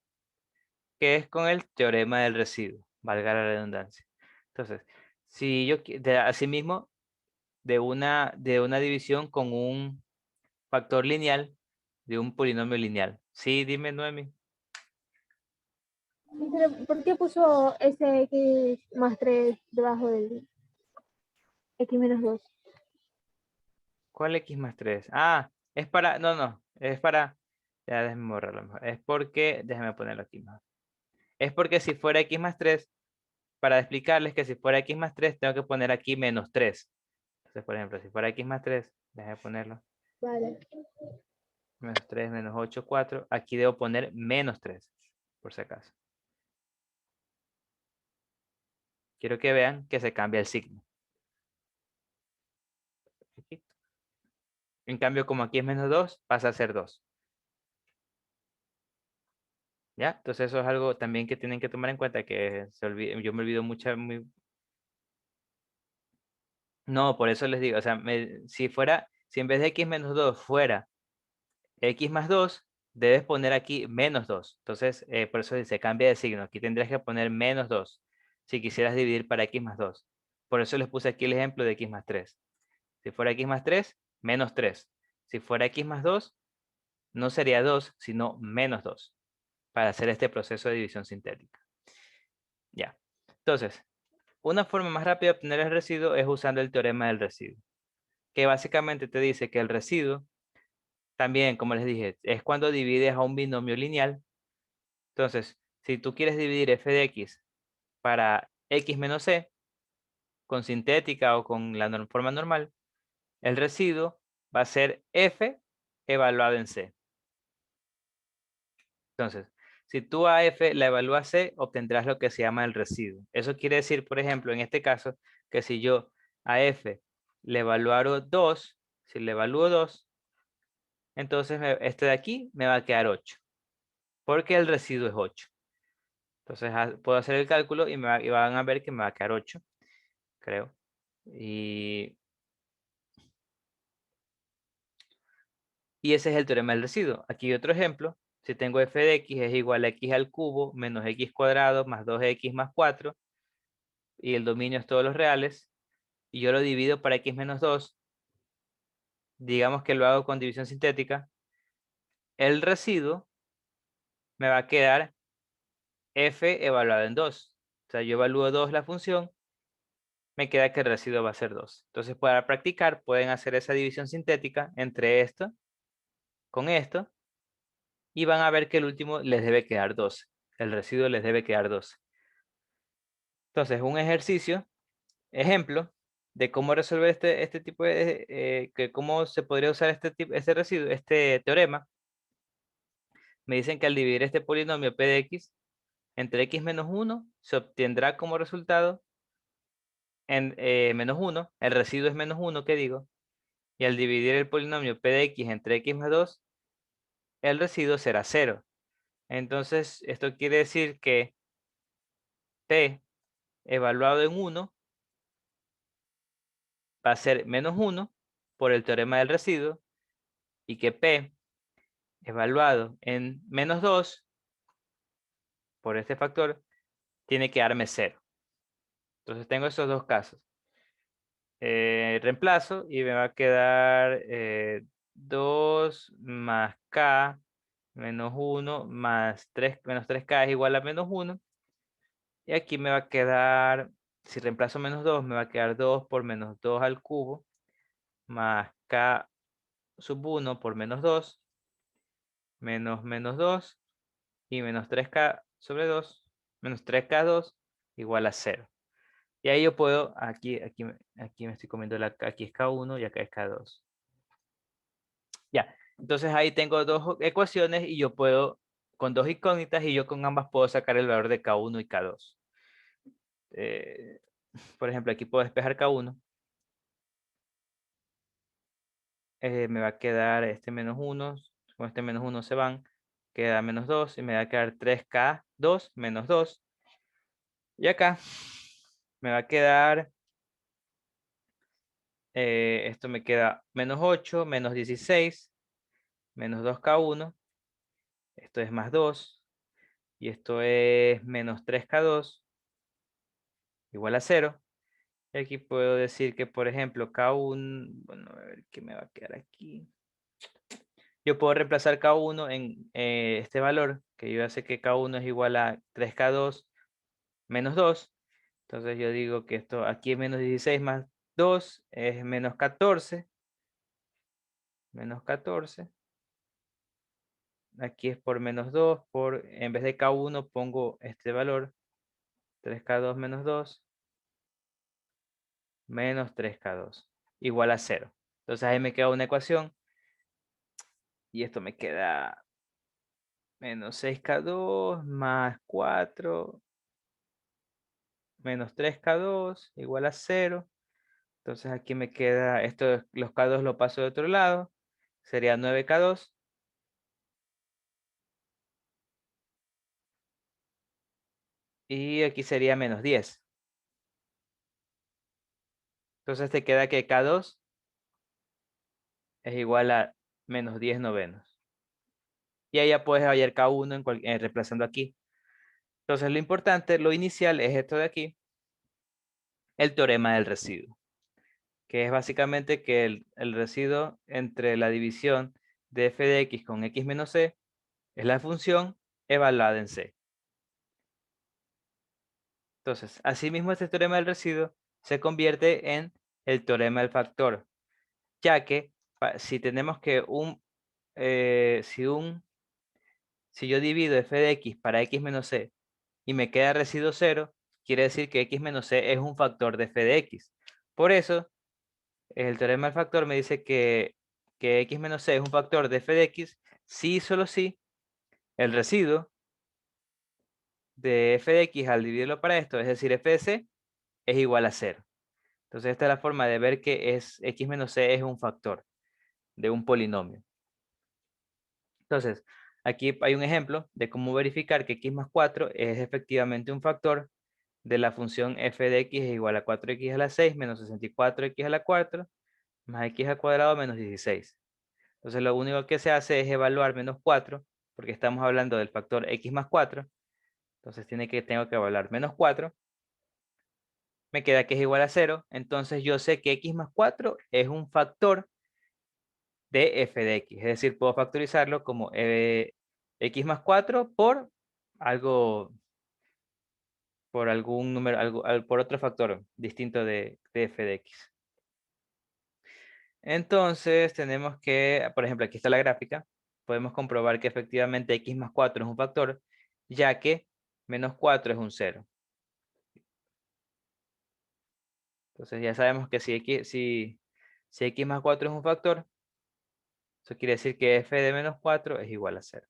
que es con el teorema del residuo, valga la redundancia. Entonces, si yo, asimismo, de una división con un factor lineal de un polinomio lineal. Sí, dime, Noemi. ¿Por qué puso ese x más 3 debajo del x menos 2? ¿Cuál x más 3? Ah, es para, no, es para, ya déjame borrarlo mejor. Es porque, déjame ponerlo aquí mejor. Es porque si fuera x más 3, para explicarles que si fuera x más 3, tengo que poner aquí menos 3. Entonces, por ejemplo, si fuera x más 3, déjame ponerlo. Vale. Menos 3, menos 8, 4. Aquí debo poner menos 3, por si acaso. Quiero que vean que se cambia el signo. En cambio, como aquí es menos 2, pasa a ser 2. ¿Ya? Entonces eso es algo también que tienen que tomar en cuenta, que yo me olvido mucho. No, por eso les digo, o sea, si en vez de x menos 2 fuera x más 2, debes poner aquí menos 2. Entonces, por eso se cambia de signo. Aquí tendrías que poner menos 2 si quisieras dividir para x más 2. Por eso les puse aquí el ejemplo de x más 3. Si fuera x más 3, menos 3. Si fuera x más 2, no sería 2, sino menos 2, para hacer este proceso de división sintética. Ya. Entonces, una forma más rápida de obtener el residuo es usando el teorema del residuo, que básicamente te dice que el residuo, también, como les dije, es cuando divides a un binomio lineal. Entonces, si tú quieres dividir f de x para x menos c, con sintética o con la forma normal, el residuo va a ser f evaluado en c. Entonces, si tú a f la evalúas c, obtendrás lo que se llama el residuo. Eso quiere decir, por ejemplo, en este caso, que si yo a f le evaluaro 2, si le evalúo 2, entonces este de aquí me va a quedar 8, porque el residuo es 8. Entonces puedo hacer el cálculo y van a ver que me va a quedar 8, creo. Y ese es el teorema del residuo. Aquí hay otro ejemplo. Si tengo f de x es igual a x al cubo menos x cuadrado más 2x más 4, y el dominio es todos los reales, y yo lo divido para x menos 2, digamos que lo hago con división sintética, el residuo me va a quedar f evaluado en 2. O sea, yo evalúo 2 la función, me queda que el residuo va a ser 2. Entonces, para practicar, pueden hacer esa división sintética entre esto con esto y van a ver que el último les debe quedar 12. El residuo les debe quedar 12. Entonces, un ejercicio, ejemplo, de cómo resolver este tipo de, cómo se podría usar este residuo, este teorema. Me dicen que al dividir este polinomio p de x entre x menos 1, se obtendrá como resultado en menos 1, el residuo es menos 1, ¿qué digo? Y al dividir el polinomio p de x entre x más 2, el residuo será 0. Entonces, esto quiere decir que p evaluado en 1 va a ser menos 1 por el teorema del residuo y que p evaluado en menos 2 por este factor tiene que darme 0. Entonces tengo esos dos casos. Reemplazo y me va a quedar 2 más k menos 1 más 3 menos 3k es igual a menos 1. Y aquí me va a quedar, si reemplazo menos 2, me va a quedar 2 por menos 2 al cubo más k sub 1 por menos 2 menos menos 2 y menos 3k sobre 2 menos 3k2 igual a 0. Y ahí yo puedo, aquí me estoy comiendo aquí es K1 y acá es K2. Ya, entonces ahí tengo dos ecuaciones y yo puedo, con dos incógnitas y yo con ambas puedo sacar el valor de K1 y K2. Por ejemplo, aquí puedo despejar K1. Me va a quedar este menos 1, con este menos 1 se van, queda menos 2 y me va a quedar 3K2 menos 2. Y acá me va a quedar, esto me queda menos 8, menos 16, menos 2K1, esto es más 2, y esto es menos 3K2, igual a 0. Y aquí puedo decir que, por ejemplo, K1, bueno, a ver qué me va a quedar aquí. Yo puedo reemplazar K1 en este valor, que yo ya sé que K1 es igual a 3K2 menos 2. Entonces yo digo que esto aquí es menos 16 más 2 es menos 14. Menos 14. Aquí es por menos 2. En vez de K1 pongo este valor. 3K2 menos 2. Menos 3K2. Igual a 0. Entonces ahí me queda una ecuación. Y esto me queda menos 6K2 más 4 menos 3K2 igual a 0. Entonces aquí me queda, esto, los K2 lo paso de otro lado. Sería 9K2. Y aquí sería menos 10. Entonces te queda que K2 es igual a menos 10 novenos. Y ahí ya puedes hallar K1 reemplazando aquí. Entonces lo importante, lo inicial es esto de aquí. El teorema del residuo. Que es básicamente que el residuo entre la división de f de x con x menos c es la función evaluada en c. Entonces, asimismo este teorema del residuo se convierte en el teorema del factor, ya que si tenemos que si yo divido f de x para x menos c y me queda residuo 0, quiere decir que x menos c es un factor de f de x. Por eso, el teorema del factor me dice que x menos c es un factor de f de x si y solo si el residuo de f de x al dividirlo para esto, es decir, f de c, es igual a 0. Entonces esta es la forma de ver que x menos c es un factor de un polinomio. Entonces, aquí hay un ejemplo de cómo verificar que x más 4 es efectivamente un factor de la función f de x es igual a 4x a la 6 menos 64x a la 4 más x al cuadrado menos 16. Entonces lo único que se hace es evaluar menos 4 porque estamos hablando del factor x más 4. Entonces tengo que evaluar menos 4. Me queda que es igual a 0. Entonces yo sé que x más 4 es un factor de f de x. Es decir, puedo factorizarlo como x más 4 por algo por algún número, por otro factor distinto de f de x. Entonces tenemos que, por ejemplo, aquí está la gráfica. Podemos comprobar que efectivamente x más 4 es un factor, ya que menos 4 es un 0. Entonces ya sabemos que si x más 4 es un factor, eso quiere decir que f de menos 4 es igual a 0.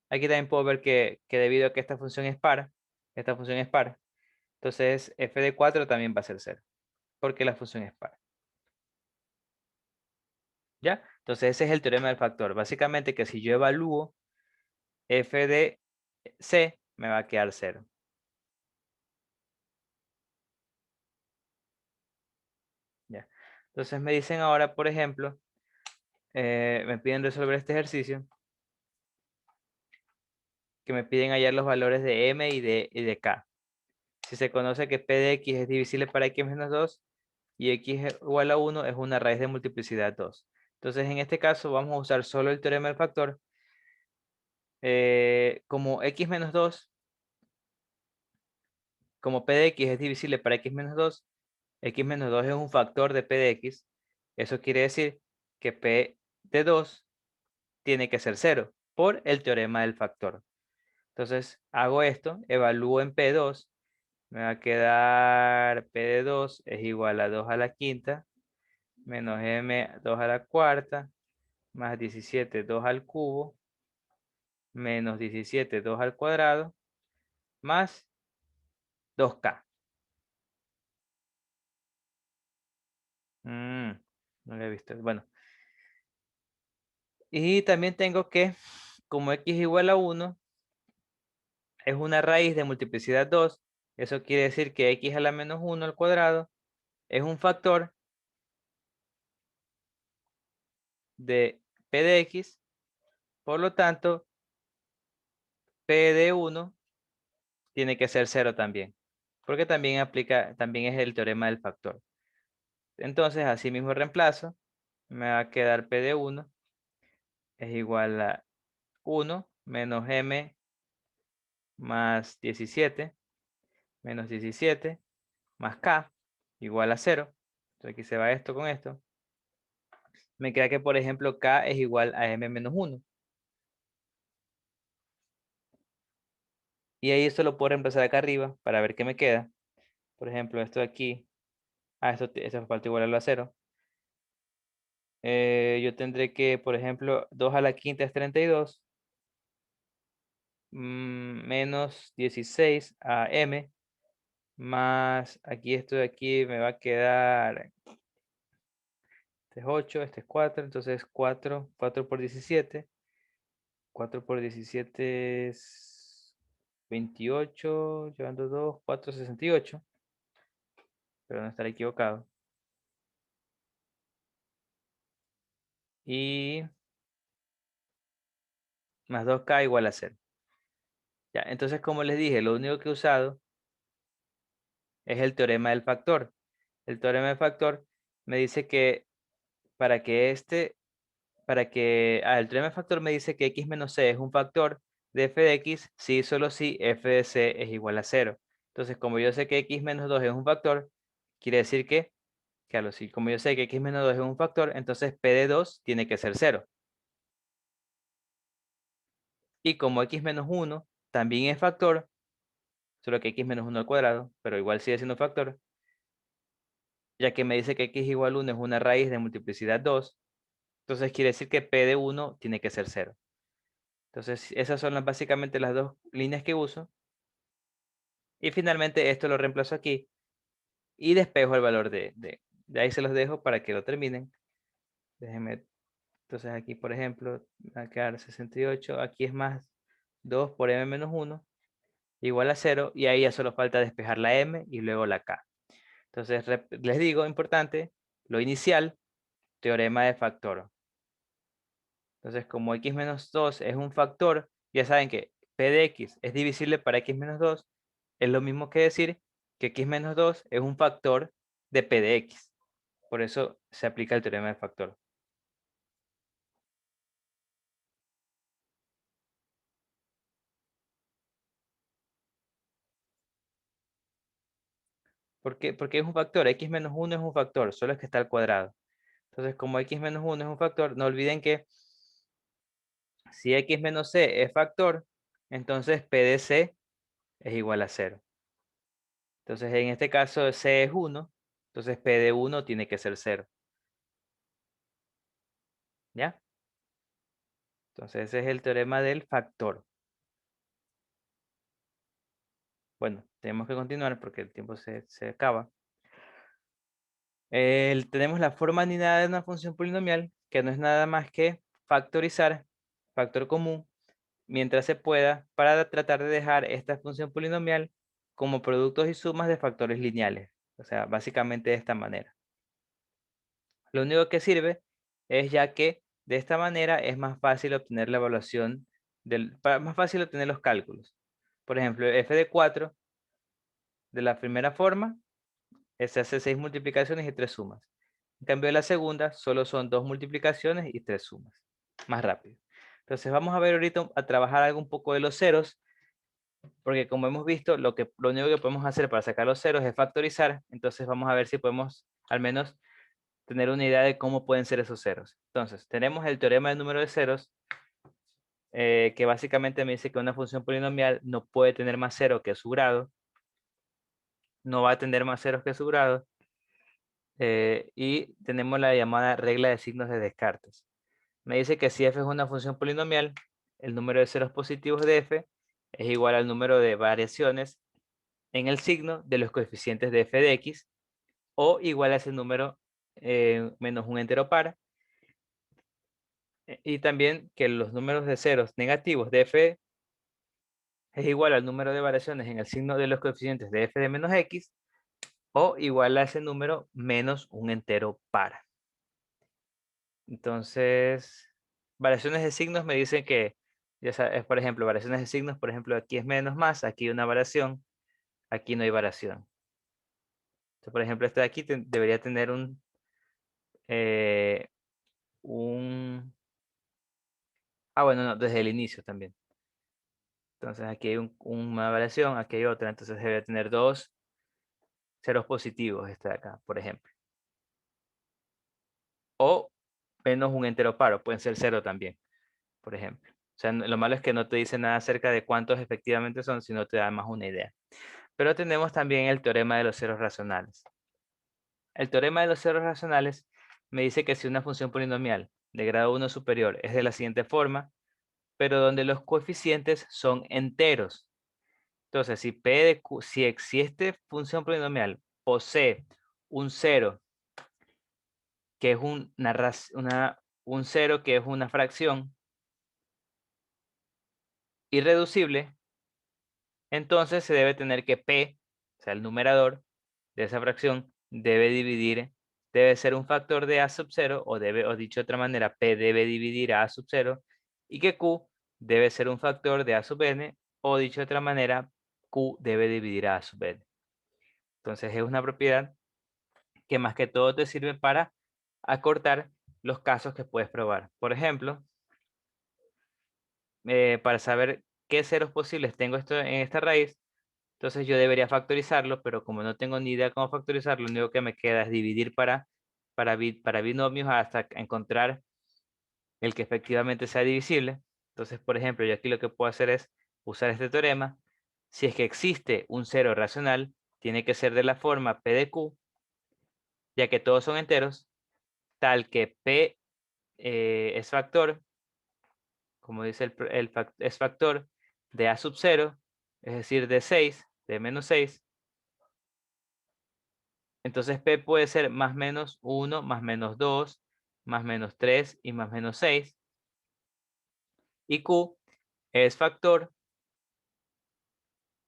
Aquí también puedo ver que debido a que esta función es par, entonces f de 4 también va a ser 0, porque la función es par. ¿Ya? Entonces ese es el teorema del factor. Básicamente que si yo evalúo f de c, me va a quedar 0. ¿Ya? Entonces me dicen ahora, por ejemplo, me piden resolver este ejercicio, que me piden hallar los valores de m y de k. Si se conoce que p de x es divisible para x menos 2 y x igual a 1 es una raíz de multiplicidad 2. Entonces en este caso vamos a usar solo el teorema del factor. Como x menos 2, como p de x es divisible para x menos 2, x menos 2 es un factor de p de x. Eso quiere decir que p de 2 tiene que ser 0 por el teorema del factor. Entonces hago esto, evalúo en P2, me va a quedar P de 2 es igual a 2 a la quinta, menos M 2 a la cuarta, más 17 2 al cubo, menos 17 2 al cuadrado, más 2K. No lo he visto. Bueno. Y también tengo que, como x igual a 1, es una raíz de multiplicidad 2. Eso quiere decir que x a la menos 1 al cuadrado es un factor de p de x. Por lo tanto, p de 1 tiene que ser 0 también. Porque también es el teorema del factor. Entonces, así mismo reemplazo. Me va a quedar p de 1 es igual a 1 menos m más 17 menos 17 más k igual a 0. Entonces aquí se va esto con esto. Me queda que, por ejemplo, k es igual a m menos 1. Y ahí esto lo puedo reemplazar acá arriba para ver qué me queda. Por ejemplo, esto de aquí. Esto falta igualarlo a 0. Yo tendré que, por ejemplo, 2 a la quinta es 32. Menos 16 a m. Más aquí esto de aquí me va a quedar. Este es 8, este es 4. Entonces 4 por 17. 4 por 17 es 28, llevando 2, 4, 68. Pero no estar equivocado. Y más 2K igual a 0. Ya, entonces como les dije, lo único que he usado es el teorema del factor. El teorema del factor me dice que el teorema del factor me dice que x menos c es un factor de f de x si solo si f de c es igual a 0. Entonces, como yo sé que x menos 2 es un factor, quiere decir que, claro, si como yo sé que x menos 2 es un factor, entonces p de 2 tiene que ser 0. Y como x menos 1 también es factor, solo que x menos 1 al cuadrado, pero igual sigue siendo factor, ya que me dice que x igual a 1 es una raíz de multiplicidad 2, entonces quiere decir que p de 1 tiene que ser 0. Entonces esas son básicamente las dos líneas que uso. Y finalmente esto lo reemplazo aquí y despejo el valor de ahí se los dejo para que lo terminen. Déjenme, entonces aquí por ejemplo, va a quedar 68, aquí es más 2 por m menos 1, igual a 0, y ahí ya solo falta despejar la m y luego la k. Entonces les digo, importante, lo inicial, teorema de factor. Entonces como x menos 2 es un factor, ya saben que p de x es divisible para x menos 2, es lo mismo que decir que x menos 2 es un factor de p de x. Por eso se aplica el teorema de factor. ¿Por qué? Porque es un factor. X menos 1 es un factor, solo es que está al cuadrado. Entonces, como X menos 1 es un factor, no olviden que si X menos C es factor, entonces P de C es igual a 0. Entonces, en este caso, C es 1, entonces P de 1 tiene que ser 0. ¿Ya? Entonces, ese es el teorema del factor. Bueno, tenemos que continuar porque el tiempo se acaba. Tenemos la forma ninada de una función polinomial, que no es nada más que factorizar, factor común, mientras se pueda, para tratar de dejar esta función polinomial como productos y sumas de factores lineales. O sea, básicamente de esta manera. Lo único que sirve es ya que de esta manera es más fácil obtener la evaluación, más fácil obtener los cálculos. Por ejemplo, f de 4 de la primera forma se hace 6 multiplicaciones y 3 sumas. En cambio, de la segunda solo son 2 multiplicaciones y 3 sumas. Más rápido. Entonces vamos a ver ahorita a trabajar algo un poco de los ceros, porque como hemos visto, lo único que podemos hacer para sacar los ceros es factorizar. Entonces vamos a ver si podemos al menos tener una idea de cómo pueden ser esos ceros. Entonces, tenemos el teorema del número de ceros, que básicamente me dice que una función polinomial no puede tener más cero que su grado. No va a tener más ceros que su grado. Y tenemos la llamada regla de signos de Descartes. Me dice que si f es una función polinomial, el número de ceros positivos de f es igual al número de variaciones en el signo de los coeficientes de f de x, o igual a ese número menos un entero par. Y también que los números de ceros negativos de f es igual al número de variaciones en el signo de los coeficientes de f de menos x, o igual a ese número menos un entero par. Entonces, variaciones de signos me dicen que, ya sabes, por ejemplo, variaciones de signos, por ejemplo, aquí es menos más, aquí hay una variación, aquí no hay variación. Entonces, por ejemplo, este de aquí debería tener eh, un... Ah, bueno, no, desde el inicio también. Entonces aquí hay una variación, aquí hay otra, entonces debe tener 2 ceros positivos este de acá, por ejemplo. O menos un entero par, o pueden ser 0 también, por ejemplo. O sea, lo malo es que no te dice nada acerca de cuántos efectivamente son, sino te da más una idea. Pero tenemos también el teorema de los ceros racionales. El teorema de los ceros racionales me dice que si una función polinomial de grado 1 superior es de la siguiente forma, pero donde los coeficientes son enteros. Entonces, si P de Q, si existe función polinomial posee un cero, que es un cero que es una fracción irreducible, entonces se debe tener que P, o sea, el numerador de esa fracción, debe ser un factor de A sub 0, o dicho de otra manera, P debe dividir a sub 0, y que Q debe ser un factor de A sub n, o dicho de otra manera, Q debe dividir a sub n. Entonces es una propiedad que más que todo te sirve para acortar los casos que puedes probar. Por ejemplo, para saber qué ceros posibles tengo en esta raíz, entonces yo debería factorizarlo, pero como no tengo ni idea cómo factorizarlo, lo único que me queda es dividir para binomios hasta encontrar el que efectivamente sea divisible. Entonces, por ejemplo, yo aquí lo que puedo hacer es usar este teorema. Si es que existe un cero racional, tiene que ser de la forma P de Q, ya que todos son enteros, tal que P es factor, como dice es factor de A sub 0, es decir, de 6, de menos 6. Entonces P puede ser más menos 1, más menos 2, más menos 3 y más menos 6. Y Q es factor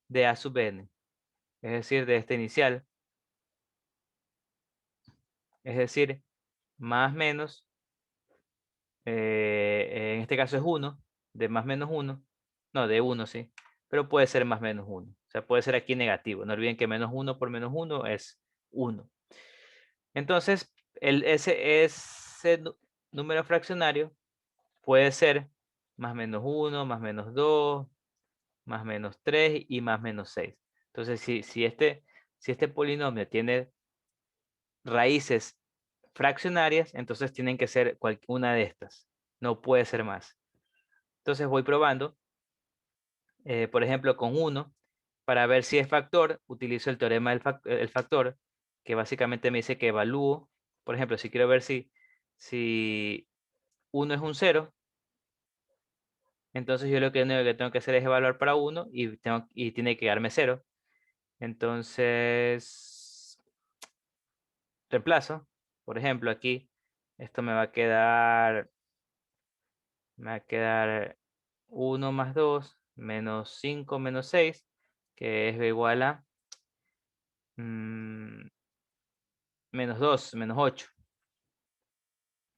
de A sub n, es decir, de este inicial. Es decir, más menos, en este caso es 1, de más menos 1, no, de 1, sí, pero puede ser más menos 1. O sea, puede ser aquí negativo. No olviden que menos 1 por menos 1 es 1. Entonces, ese número fraccionario puede ser más menos 1, más menos 2, más menos 3 y más menos 6. Entonces, si este polinomio tiene raíces fraccionarias, entonces tienen que ser una de estas. No puede ser más. Entonces voy probando. Por ejemplo, con 1, para ver si es factor, utilizo el teorema del factor, que básicamente me dice que evalúo. Por ejemplo, si quiero ver si 1 es un 0, entonces yo lo que tengo que hacer es evaluar para 1 y tiene que darme 0. Entonces, reemplazo. Por ejemplo, aquí, esto me va a quedar 1 más 2 menos 5 menos 6, que es igual a menos 2, menos 8,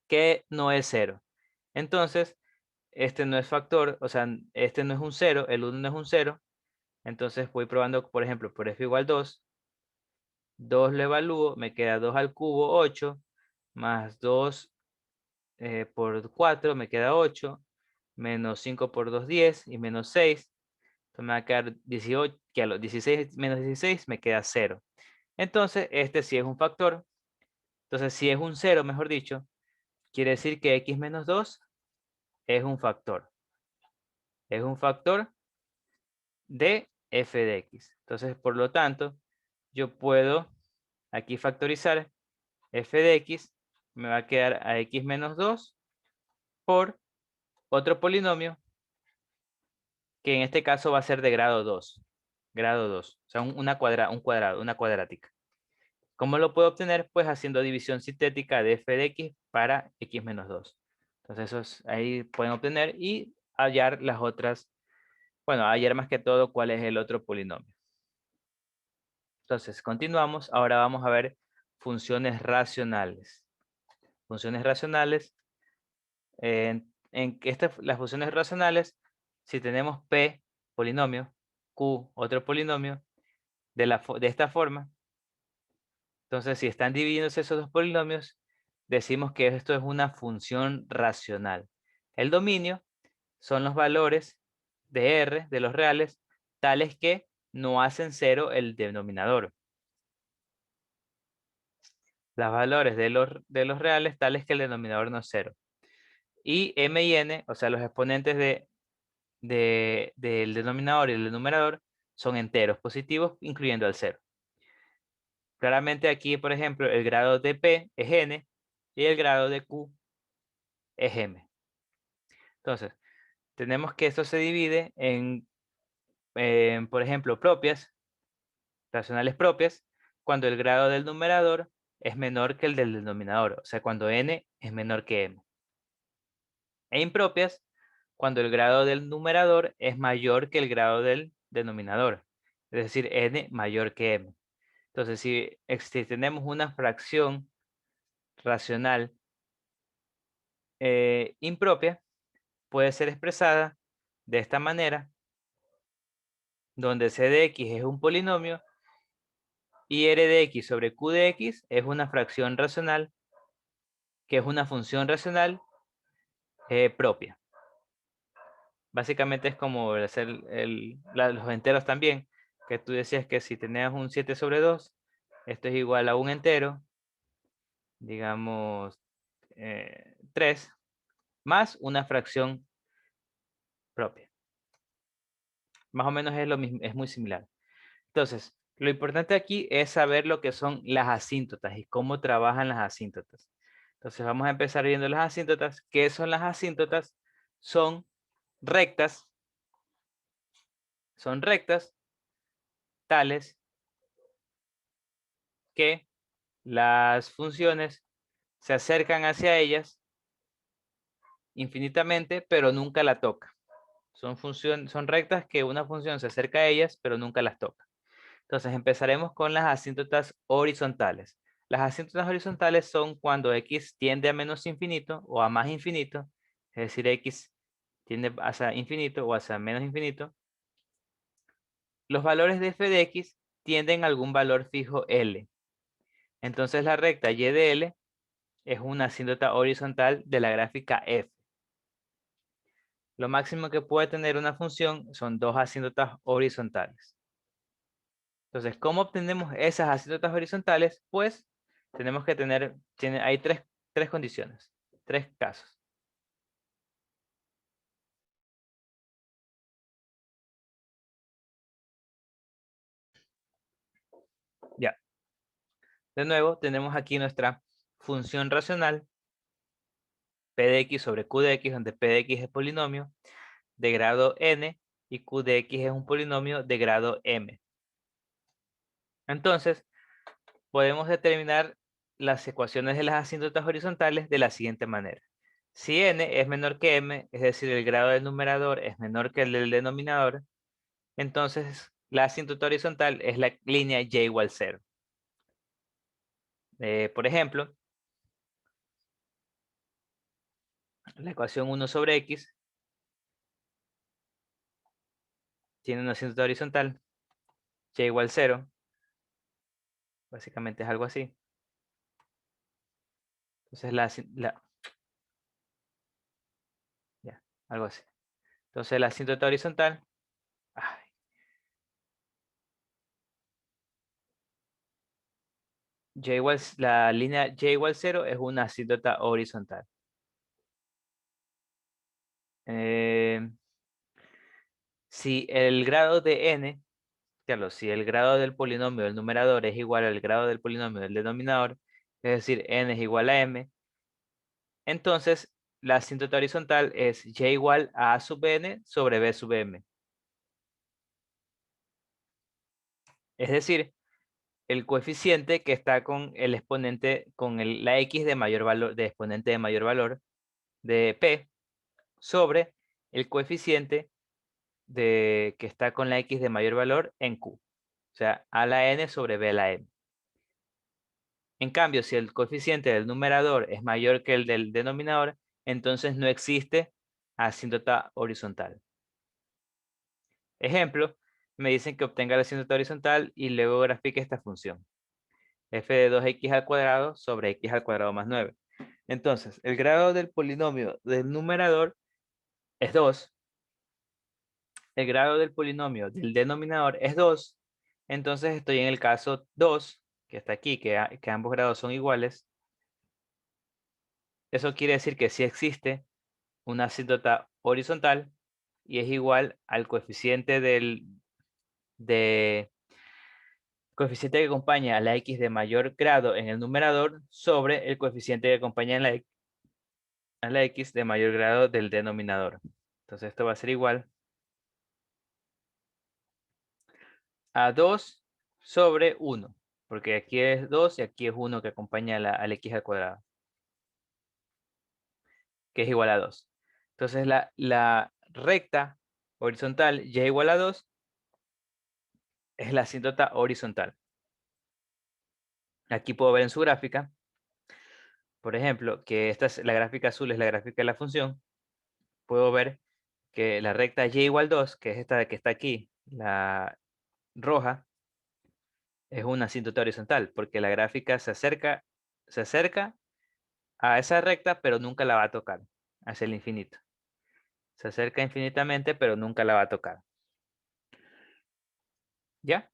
que no es 0. Entonces, este no es factor, o sea, este no es un 0, el 1 no es un 0. Entonces voy probando, por ejemplo, por f igual 2. 2 lo evalúo, me queda 2 al cubo, 8, más 2 por 4, me queda 8, menos 5 por 2, 10, y menos 6. Entonces me va a quedar 18, que a los 16 menos 16 me queda 0. Entonces, este sí es un factor. Entonces, si es un 0, mejor dicho, quiere decir que x menos 2 es un factor. Es un factor de f de x. Entonces, por lo tanto, yo puedo aquí factorizar f de x. Me va a quedar a x menos 2 por otro polinomio, que en este caso va a ser de grado 2. Grado 2. O sea, una cuadrática. ¿Cómo lo puedo obtener? Pues haciendo división sintética de f de x para x menos 2. Entonces, ahí pueden obtener y hallar las otras, bueno, hallar más que todo cuál es el otro polinomio. Entonces, continuamos. Ahora vamos a ver funciones racionales. Funciones racionales. Las funciones racionales, si tenemos p, polinomio, q, otro polinomio, de esta forma, entonces si están dividiéndose esos dos polinomios, decimos que esto es una función racional. El dominio son los valores de R, de los reales, tales que no hacen cero el denominador. Los valores de los reales, tales que el denominador no es cero. Y m y n, o sea, los exponentes del denominador y el numerador, son enteros positivos, incluyendo al cero. Claramente aquí, por ejemplo, el grado de P es n y el grado de Q es m. Entonces, tenemos que esto se divide en, por ejemplo, racionales propias, cuando el grado del numerador es menor que el del denominador, o sea, cuando n es menor que m. E impropias, cuando el grado del numerador es mayor que el grado del denominador, es decir, n mayor que m. Entonces, si tenemos una fracción racional impropia, puede ser expresada de esta manera, donde c de x es un polinomio y r de x sobre q de x es una fracción racional, que es una función racional propia. Básicamente es como hacer los enteros también, que tú decías que si tenías un 7 sobre 2, esto es igual a un entero, digamos 3, más una fracción propia. Más o menos es lo mismo, es muy similar. Entonces, lo importante aquí es saber lo que son las asíntotas y cómo trabajan las asíntotas. Entonces, vamos a empezar viendo las asíntotas. ¿Qué son las asíntotas? Son rectas tales que las funciones se acercan hacia ellas infinitamente, pero nunca la toca. Son rectas que una función se acerca a ellas, pero nunca las toca. Entonces empezaremos con las asíntotas horizontales. Las asíntotas horizontales son cuando x tiende a menos infinito o a más infinito, es decir, x tiende hacia infinito o hacia menos infinito. Los valores de f de x tienden a algún valor fijo L. Entonces la recta y de L es una asíntota horizontal de la gráfica f. Lo máximo que puede tener una función son dos asíntotas horizontales. Entonces, ¿cómo obtenemos esas asíntotas horizontales? Pues tenemos que tener, hay tres condiciones, tres casos. Ya. De nuevo, tenemos aquí nuestra función racional, P de X sobre Q de X, donde P de X es polinomio de grado n y Q de X es un polinomio de grado m. Entonces, podemos determinar las ecuaciones de las asíntotas horizontales de la siguiente manera. Si n es menor que m, es decir, el grado del numerador es menor que el del denominador, entonces la asíntota horizontal es la línea y igual 0. Por ejemplo, la ecuación 1 sobre x tiene una asíntota horizontal, y igual 0. Básicamente es algo así. Entonces ya, algo así. Entonces la asíntota horizontal, ay, la línea y igual 0 es una asíntota horizontal. Si el grado de n, claro, si el grado del polinomio del numerador es igual al grado del polinomio del denominador, es decir, n es igual a m, entonces la asíntota horizontal es y igual a a sub n sobre b sub m. Es decir, el coeficiente que está con el exponente, con la x de mayor valor, de exponente de mayor valor de p, sobre el coeficiente que está con la x de mayor valor en q. O sea, a la n sobre b a la m. En cambio, si el coeficiente del numerador es mayor que el del denominador, entonces no existe asíntota horizontal. Ejemplo, me dicen que obtenga la asíntota horizontal y luego grafique esta función. F de 2x al cuadrado sobre x al cuadrado más 9. Entonces, el grado del polinomio del numerador es 2. El grado del polinomio del denominador es 2. Entonces estoy en el caso 2, que está aquí, que ambos grados son iguales. Eso quiere decir que sí existe una asíntota horizontal y es igual al coeficiente coeficiente que acompaña a la x de mayor grado en el numerador sobre el coeficiente que acompaña a la x de mayor grado del denominador. Entonces esto va a ser igual a 2 sobre 1, porque aquí es 2 y aquí es 1 que acompaña al x al cuadrado, que es igual a 2. Entonces la recta horizontal y igual a 2 es la asíntota horizontal. Aquí puedo ver en su gráfica, por ejemplo, que la gráfica azul es la gráfica de la función. Puedo ver que la recta y igual 2, que es esta que está aquí, la roja, es una asíntota horizontal, porque la gráfica se acerca a esa recta, pero nunca la va a tocar hacia el infinito. Se acerca infinitamente, pero nunca la va a tocar. ¿Ya?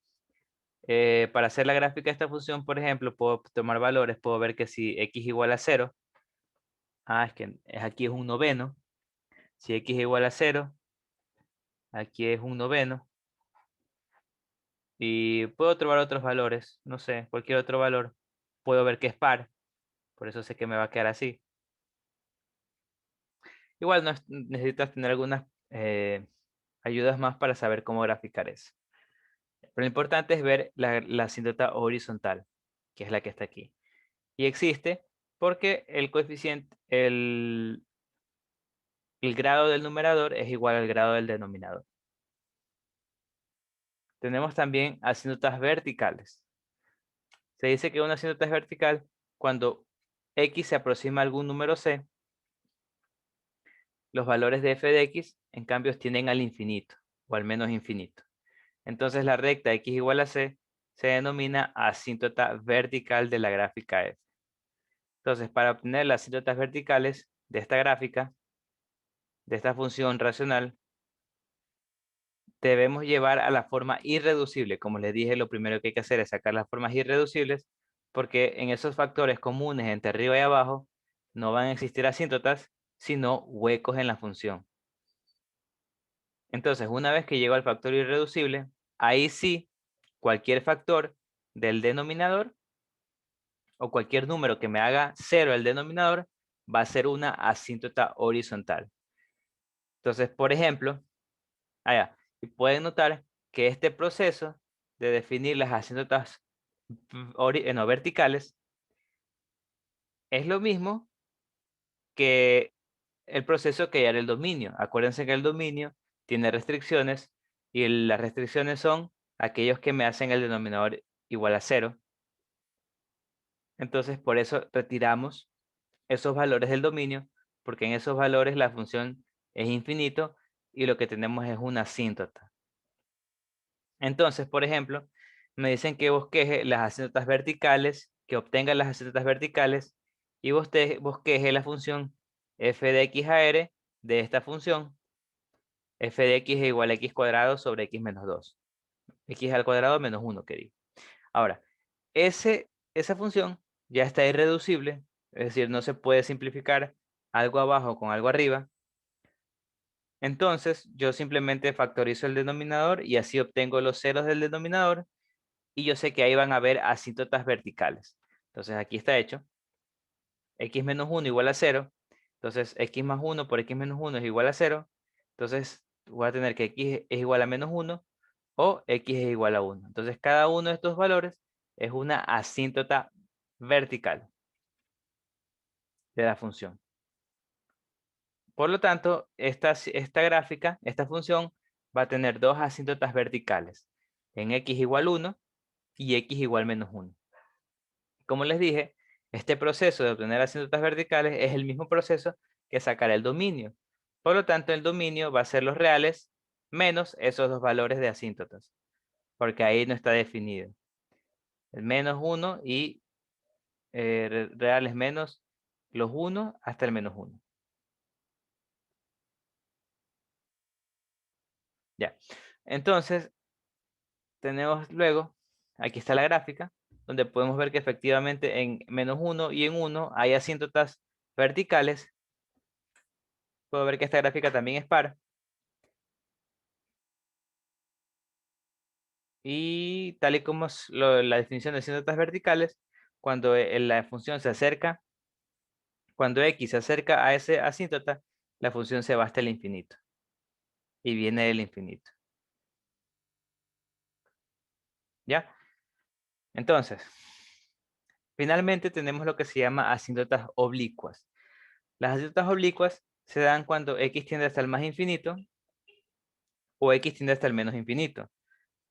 Para hacer la gráfica de esta función, por ejemplo, puedo tomar valores, puedo ver que si x igual a 0, es que aquí es un noveno. Si x igual a 0, aquí es un noveno. Y puedo tomar otros valores, no sé, cualquier otro valor. Puedo ver que es par, por eso sé que me va a quedar así. Igual necesitas tener algunas ayudas más para saber cómo graficar eso. Pero lo importante es ver la asíntota horizontal, que es la que está aquí. Y existe porque el coeficiente, el grado del numerador es igual al grado del denominador. Tenemos también asíntotas verticales. Se dice que una asíntota es vertical cuando x se aproxima a algún número c. Los valores de f de x, en cambio, tienden al infinito, o al menos infinito. Entonces la recta x igual a c se denomina asíntota vertical de la gráfica f. Entonces, para obtener las asíntotas verticales de esta gráfica, de esta función racional, debemos llevar a la forma irreducible. Como les dije, lo primero que hay que hacer es sacar las formas irreducibles, porque en esos factores comunes entre arriba y abajo no van a existir asíntotas, sino huecos en la función. Entonces, una vez que llego al factor irreducible, ahí sí, cualquier factor del denominador o cualquier número que me haga 0 el denominador va a ser una asíntota horizontal. Entonces, por ejemplo, allá, y pueden notar que este proceso de definir las asíntotas verticales es lo mismo que el proceso que era el dominio. Acuérdense que el dominio tiene restricciones y las restricciones son aquellos que me hacen el denominador igual a 0. Entonces, por eso retiramos esos valores del dominio, porque en esos valores la función es infinito y lo que tenemos es una asíntota. Entonces, por ejemplo, me dicen que bosqueje las asíntotas verticales, que obtenga las asíntotas verticales y bosqueje la función f de x a r de esta función. F de x es igual a x cuadrado sobre x menos 2. X al cuadrado menos 1, que digo. Ahora, esa función ya está irreducible, es decir, no se puede simplificar algo abajo con algo arriba. Entonces, yo simplemente factorizo el denominador y así obtengo los ceros del denominador y yo sé que ahí van a haber asíntotas verticales. Entonces, aquí está hecho. X menos 1 igual a 0. Entonces, x más 1 por x menos 1 es igual a 0. Entonces, voy a tener que x es igual a menos 1 o x es igual a 1. Entonces, cada uno de estos valores es una asíntota vertical de la función. Por lo tanto, esta gráfica, esta función, va a tener dos asíntotas verticales, en x igual 1 y x igual menos 1. Como les dije, este proceso de obtener asíntotas verticales es el mismo proceso que sacar el dominio. Por lo tanto, el dominio va a ser los reales menos esos dos valores de asíntotas, porque ahí no está definido. El menos 1 y reales menos los 1 hasta el menos 1. Ya. Entonces, tenemos luego, aquí está la gráfica, donde podemos ver que efectivamente en menos 1 y en 1 hay asíntotas verticales. Puedo ver que esta gráfica también es par. Y tal y como es la definición de asíntotas verticales, cuando la función se acerca, cuando x se acerca a ese asíntota, la función se va hasta el infinito. Y viene del infinito. ¿Ya? Entonces, finalmente tenemos lo que se llama asíntotas oblicuas. Las asíntotas oblicuas se dan cuando x tiende hasta el más infinito o x tiende hasta el menos infinito.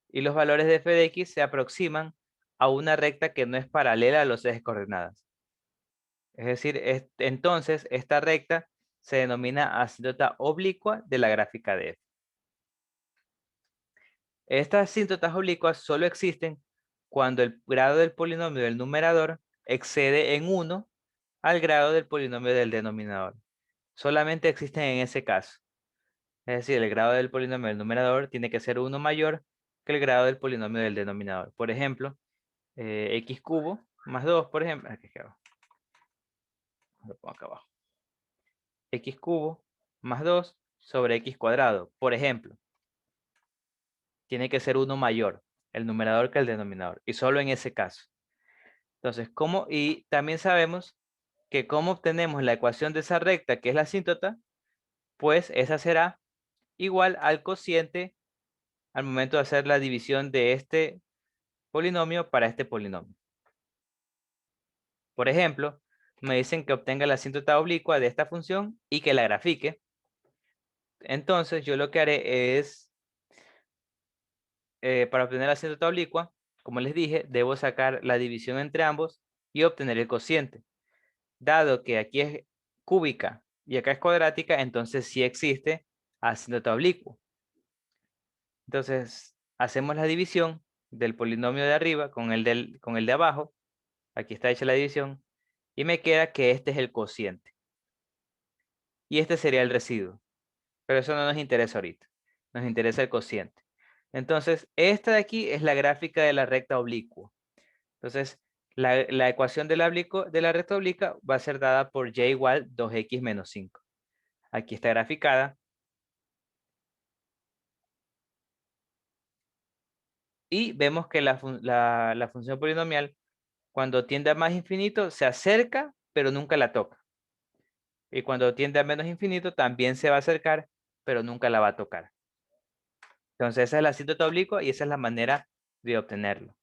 Y los valores de f de x se aproximan a una recta que no es paralela a los ejes coordenadas. Es decir, entonces esta recta se denomina asíntota oblicua de la gráfica de f. Estas asíntotas oblicuas solo existen cuando el grado del polinomio del numerador excede en 1 al grado del polinomio del denominador. Solamente existen en ese caso. Es decir, el grado del polinomio del numerador tiene que ser 1 mayor que el grado del polinomio del denominador. Por ejemplo, x cubo más 2, por ejemplo. Aquí abajo. Lo pongo acá abajo. X cubo más 2 sobre x cuadrado, por ejemplo. Tiene que ser 1 mayor el numerador que el denominador. Y solo en ese caso. Entonces, ¿cómo? Y también sabemos que cómo obtenemos la ecuación de esa recta, que es la asíntota, pues esa será igual al cociente al momento de hacer la división de este polinomio para este polinomio. Por ejemplo, me dicen que obtenga la asíntota oblicua de esta función y que la grafique. Entonces, yo lo que haré es, para obtener la asíntota oblicua, como les dije, debo sacar la división entre ambos y obtener el cociente. Dado que aquí es cúbica y acá es cuadrática, entonces sí existe asíntota oblicua. Entonces, hacemos la división del polinomio de arriba con el de abajo. Aquí está hecha la división. Y me queda que este es el cociente. Y este sería el residuo. Pero eso no nos interesa ahorita. Nos interesa el cociente. Entonces, esta de aquí es la gráfica de la recta oblicua. Entonces, la ecuación de la recta obliqua va a ser dada por y igual 2x menos 5. Aquí está graficada. Y vemos que la función polinomial, cuando tiende a más infinito, se acerca, pero nunca la toca. Y cuando tiende a menos infinito, también se va a acercar, pero nunca la va a tocar. Entonces, esa es la asíntota oblicua y esa es la manera de obtenerlo.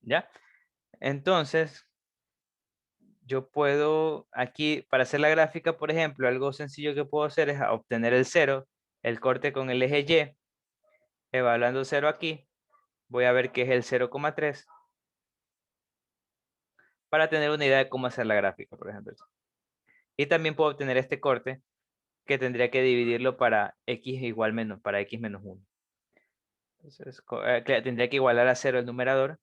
¿Ya? Entonces, yo puedo aquí, para hacer la gráfica, por ejemplo, algo sencillo que puedo hacer es obtener el 0, el corte con el eje Y, evaluando 0 aquí, voy a ver que es el 0,3, para tener una idea de cómo hacer la gráfica, por ejemplo. Y también puedo obtener este corte, que tendría que dividirlo para x igual menos, para x menos 1. Entonces, tendría que igualar a 0 el numerador,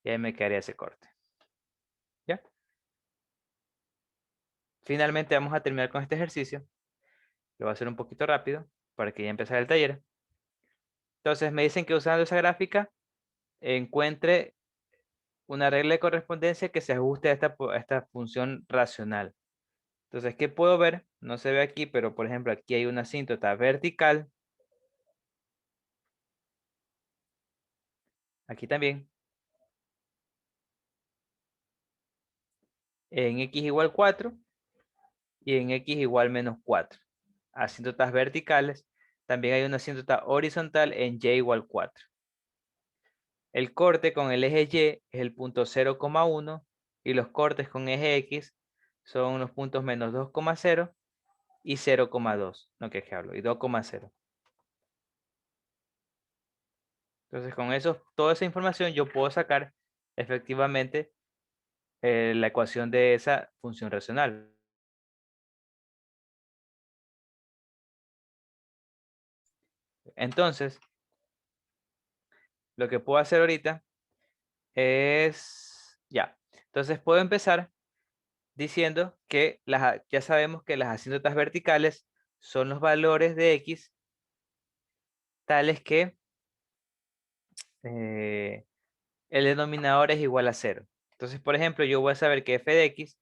y ahí me quedaría ese corte. ¿Ya? Finalmente vamos a terminar con este ejercicio. Lo voy a hacer un poquito rápido, para que ya empezara el taller. Entonces me dicen que usando esa gráfica, encuentre una regla de correspondencia que se ajuste a esta función racional. Entonces, ¿qué puedo ver? No se ve aquí, pero por ejemplo, aquí hay una asíntota vertical. Aquí también. En x igual 4 y en x igual menos 4. Asíntotas verticales. También hay una asíntota horizontal en y igual 4. El corte con el eje Y es el punto 0,1 y los cortes con eje X son los puntos menos 2,0 y 0,2. No, que hablo, y 2,0. Entonces, con eso, toda esa información yo puedo sacar efectivamente la ecuación de esa función racional. Entonces, lo que puedo hacer ahorita es, ya, entonces puedo empezar diciendo que ya sabemos que las asíntotas verticales son los valores de x tales que el denominador es igual a 0. Entonces, por ejemplo, yo voy a saber que f de x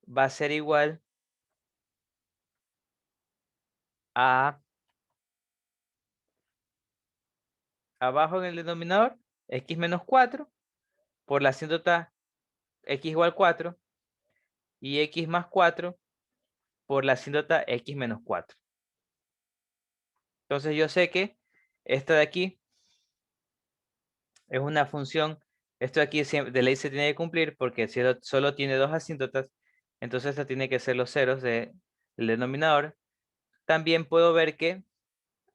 va a ser igual a, abajo en el denominador, x menos 4 por la asíntota x igual 4 y x más 4 por la asíntota x menos 4. Entonces yo sé que esta de aquí es una función, esto de aquí de ley se tiene que cumplir porque si solo tiene dos asíntotas, entonces esta tiene que ser los ceros del denominador. También puedo ver que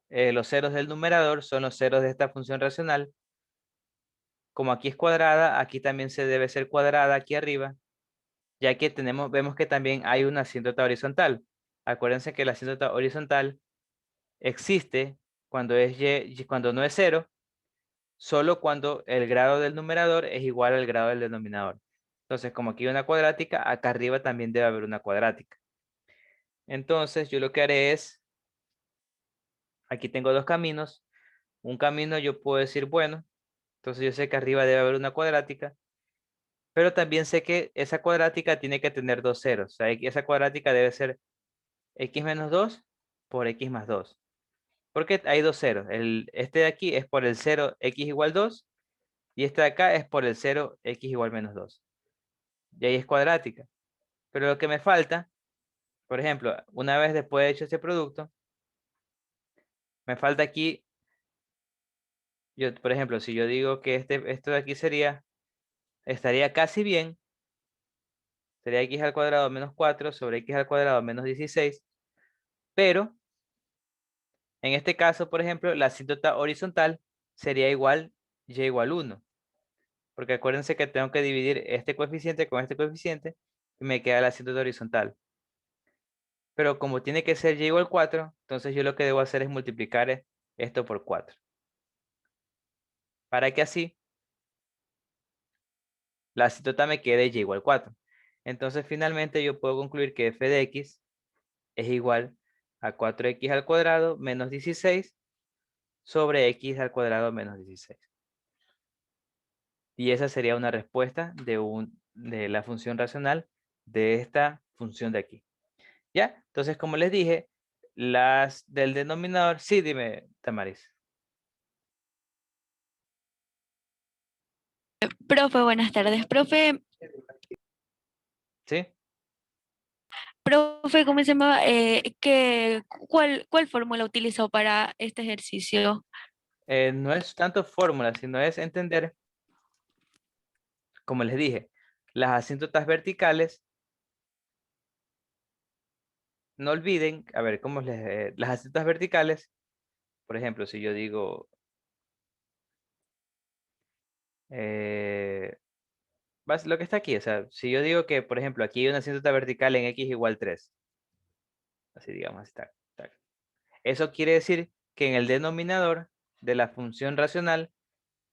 los ceros del numerador son los ceros de esta función racional. Como aquí es cuadrada, aquí también se debe ser cuadrada aquí arriba, ya que vemos que también hay una asíntota horizontal. Acuérdense que la asíntota horizontal existe cuando cuando no es 0, solo cuando el grado del numerador es igual al grado del denominador. Entonces, como aquí hay una cuadrática, acá arriba también debe haber una cuadrática. Entonces, yo lo que haré es, aquí tengo dos caminos. Un camino yo puedo decir, bueno, entonces yo sé que arriba debe haber una cuadrática, pero también sé que esa cuadrática tiene que tener dos ceros. O sea, esa cuadrática debe ser x menos 2 por x más 2. Porque hay dos ceros. Este de aquí es por el 0 x igual 2 y este de acá es por el 0 x igual menos 2. Y ahí es cuadrática. Pero lo que me falta, por ejemplo, una vez después de hecho este producto, me falta aquí, por ejemplo, si yo digo que esto de aquí estaría casi bien, sería x al cuadrado menos 4 sobre x al cuadrado menos 16, pero en este caso, por ejemplo, la asíntota horizontal sería igual y igual 1. Porque acuérdense que tengo que dividir este coeficiente con este coeficiente y me queda la asíntota horizontal. Pero como tiene que ser y igual 4, entonces yo lo que debo hacer es multiplicar esto por 4. Para que así la asíntota me quede y igual 4. Entonces, finalmente yo puedo concluir que f de x es igual a 4x al cuadrado menos 16 sobre x al cuadrado menos 16. Y esa sería una respuesta de la función racional de esta función de aquí. ¿Ya? Entonces, como les dije, las del denominador... Sí, dime, Tamaris. Profe, buenas tardes. ¿Sí? Profe, ¿cómo se llama? ¿Cuál fórmula utilizó para este ejercicio? No es tanto fórmula, sino es entender, como les dije, las asíntotas verticales. No olviden, a ver, las asíntotas verticales, por ejemplo, si yo digo, eh, lo que está aquí, o sea, si yo digo que, por ejemplo, aquí hay una asíntota vertical en x igual 3, así digamos, así está. Eso quiere decir que en el denominador de la función racional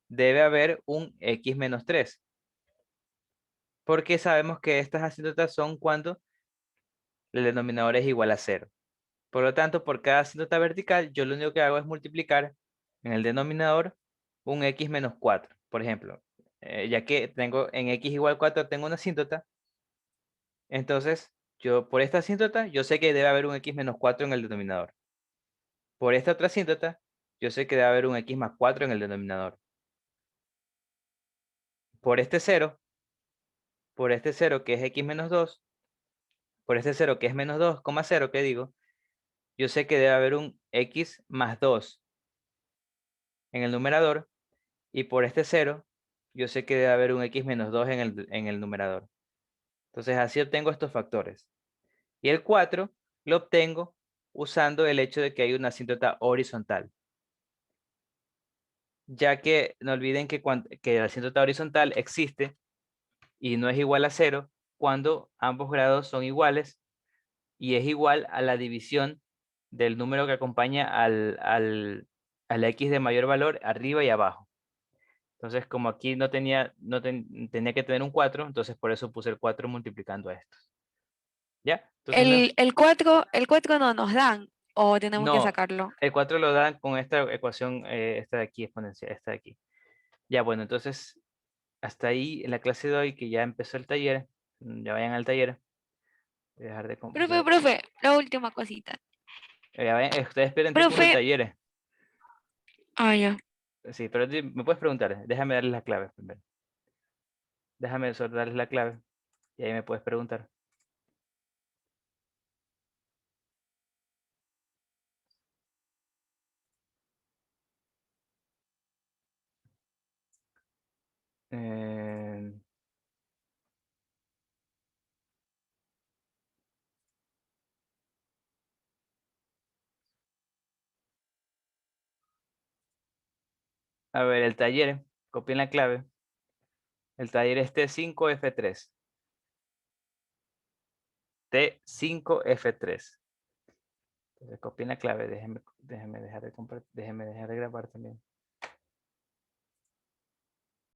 debe haber un x menos 3, porque sabemos que estas asíntotas son cuando el denominador es igual a 0. Por lo tanto, por cada asíntota vertical, yo lo único que hago es multiplicar en el denominador un x menos 4. Por ejemplo, ya que tengo en x igual 4, tengo una asíntota. Entonces, yo por esta asíntota, yo sé que debe haber un x menos 4 en el denominador. Por esta otra asíntota, yo sé que debe haber un x más 4 en el denominador. Por este 0, que es x menos 2, por este 0 que es menos 2,0, que digo, yo sé que debe haber un x más 2 en el numerador. Y por este 0, yo sé que debe haber un x menos 2 en el numerador. Entonces así obtengo estos factores. Y el 4 lo obtengo usando el hecho de que hay una asíntota horizontal. Ya que no olviden que la asíntota horizontal existe y no es igual a 0 cuando ambos grados son iguales y es igual a la división del número que acompaña al x de mayor valor arriba y abajo. Entonces, como aquí tenía que tener un 4, entonces por eso puse el 4 multiplicando a estos. ¿Ya? Entonces, El 4 no nos dan o tenemos que no, sacarlo. el 4 lo dan con esta ecuación, esta de aquí exponencial, esta de aquí. Ya, bueno, entonces, hasta ahí en la clase de hoy, que ya empezó el taller, ya vayan al taller. Voy a dejar de... Profe, la última cosita. Ustedes esperen tiempo del Profe, taller. ya. Sí, pero me puedes preguntar, déjame darles las claves primero. Déjame solo darles la clave y ahí me puedes preguntar. Eh, a ver, el taller, copien la clave. El taller es T5F3. T5F3. Entonces copien la clave. Déjenme dejar de grabar también.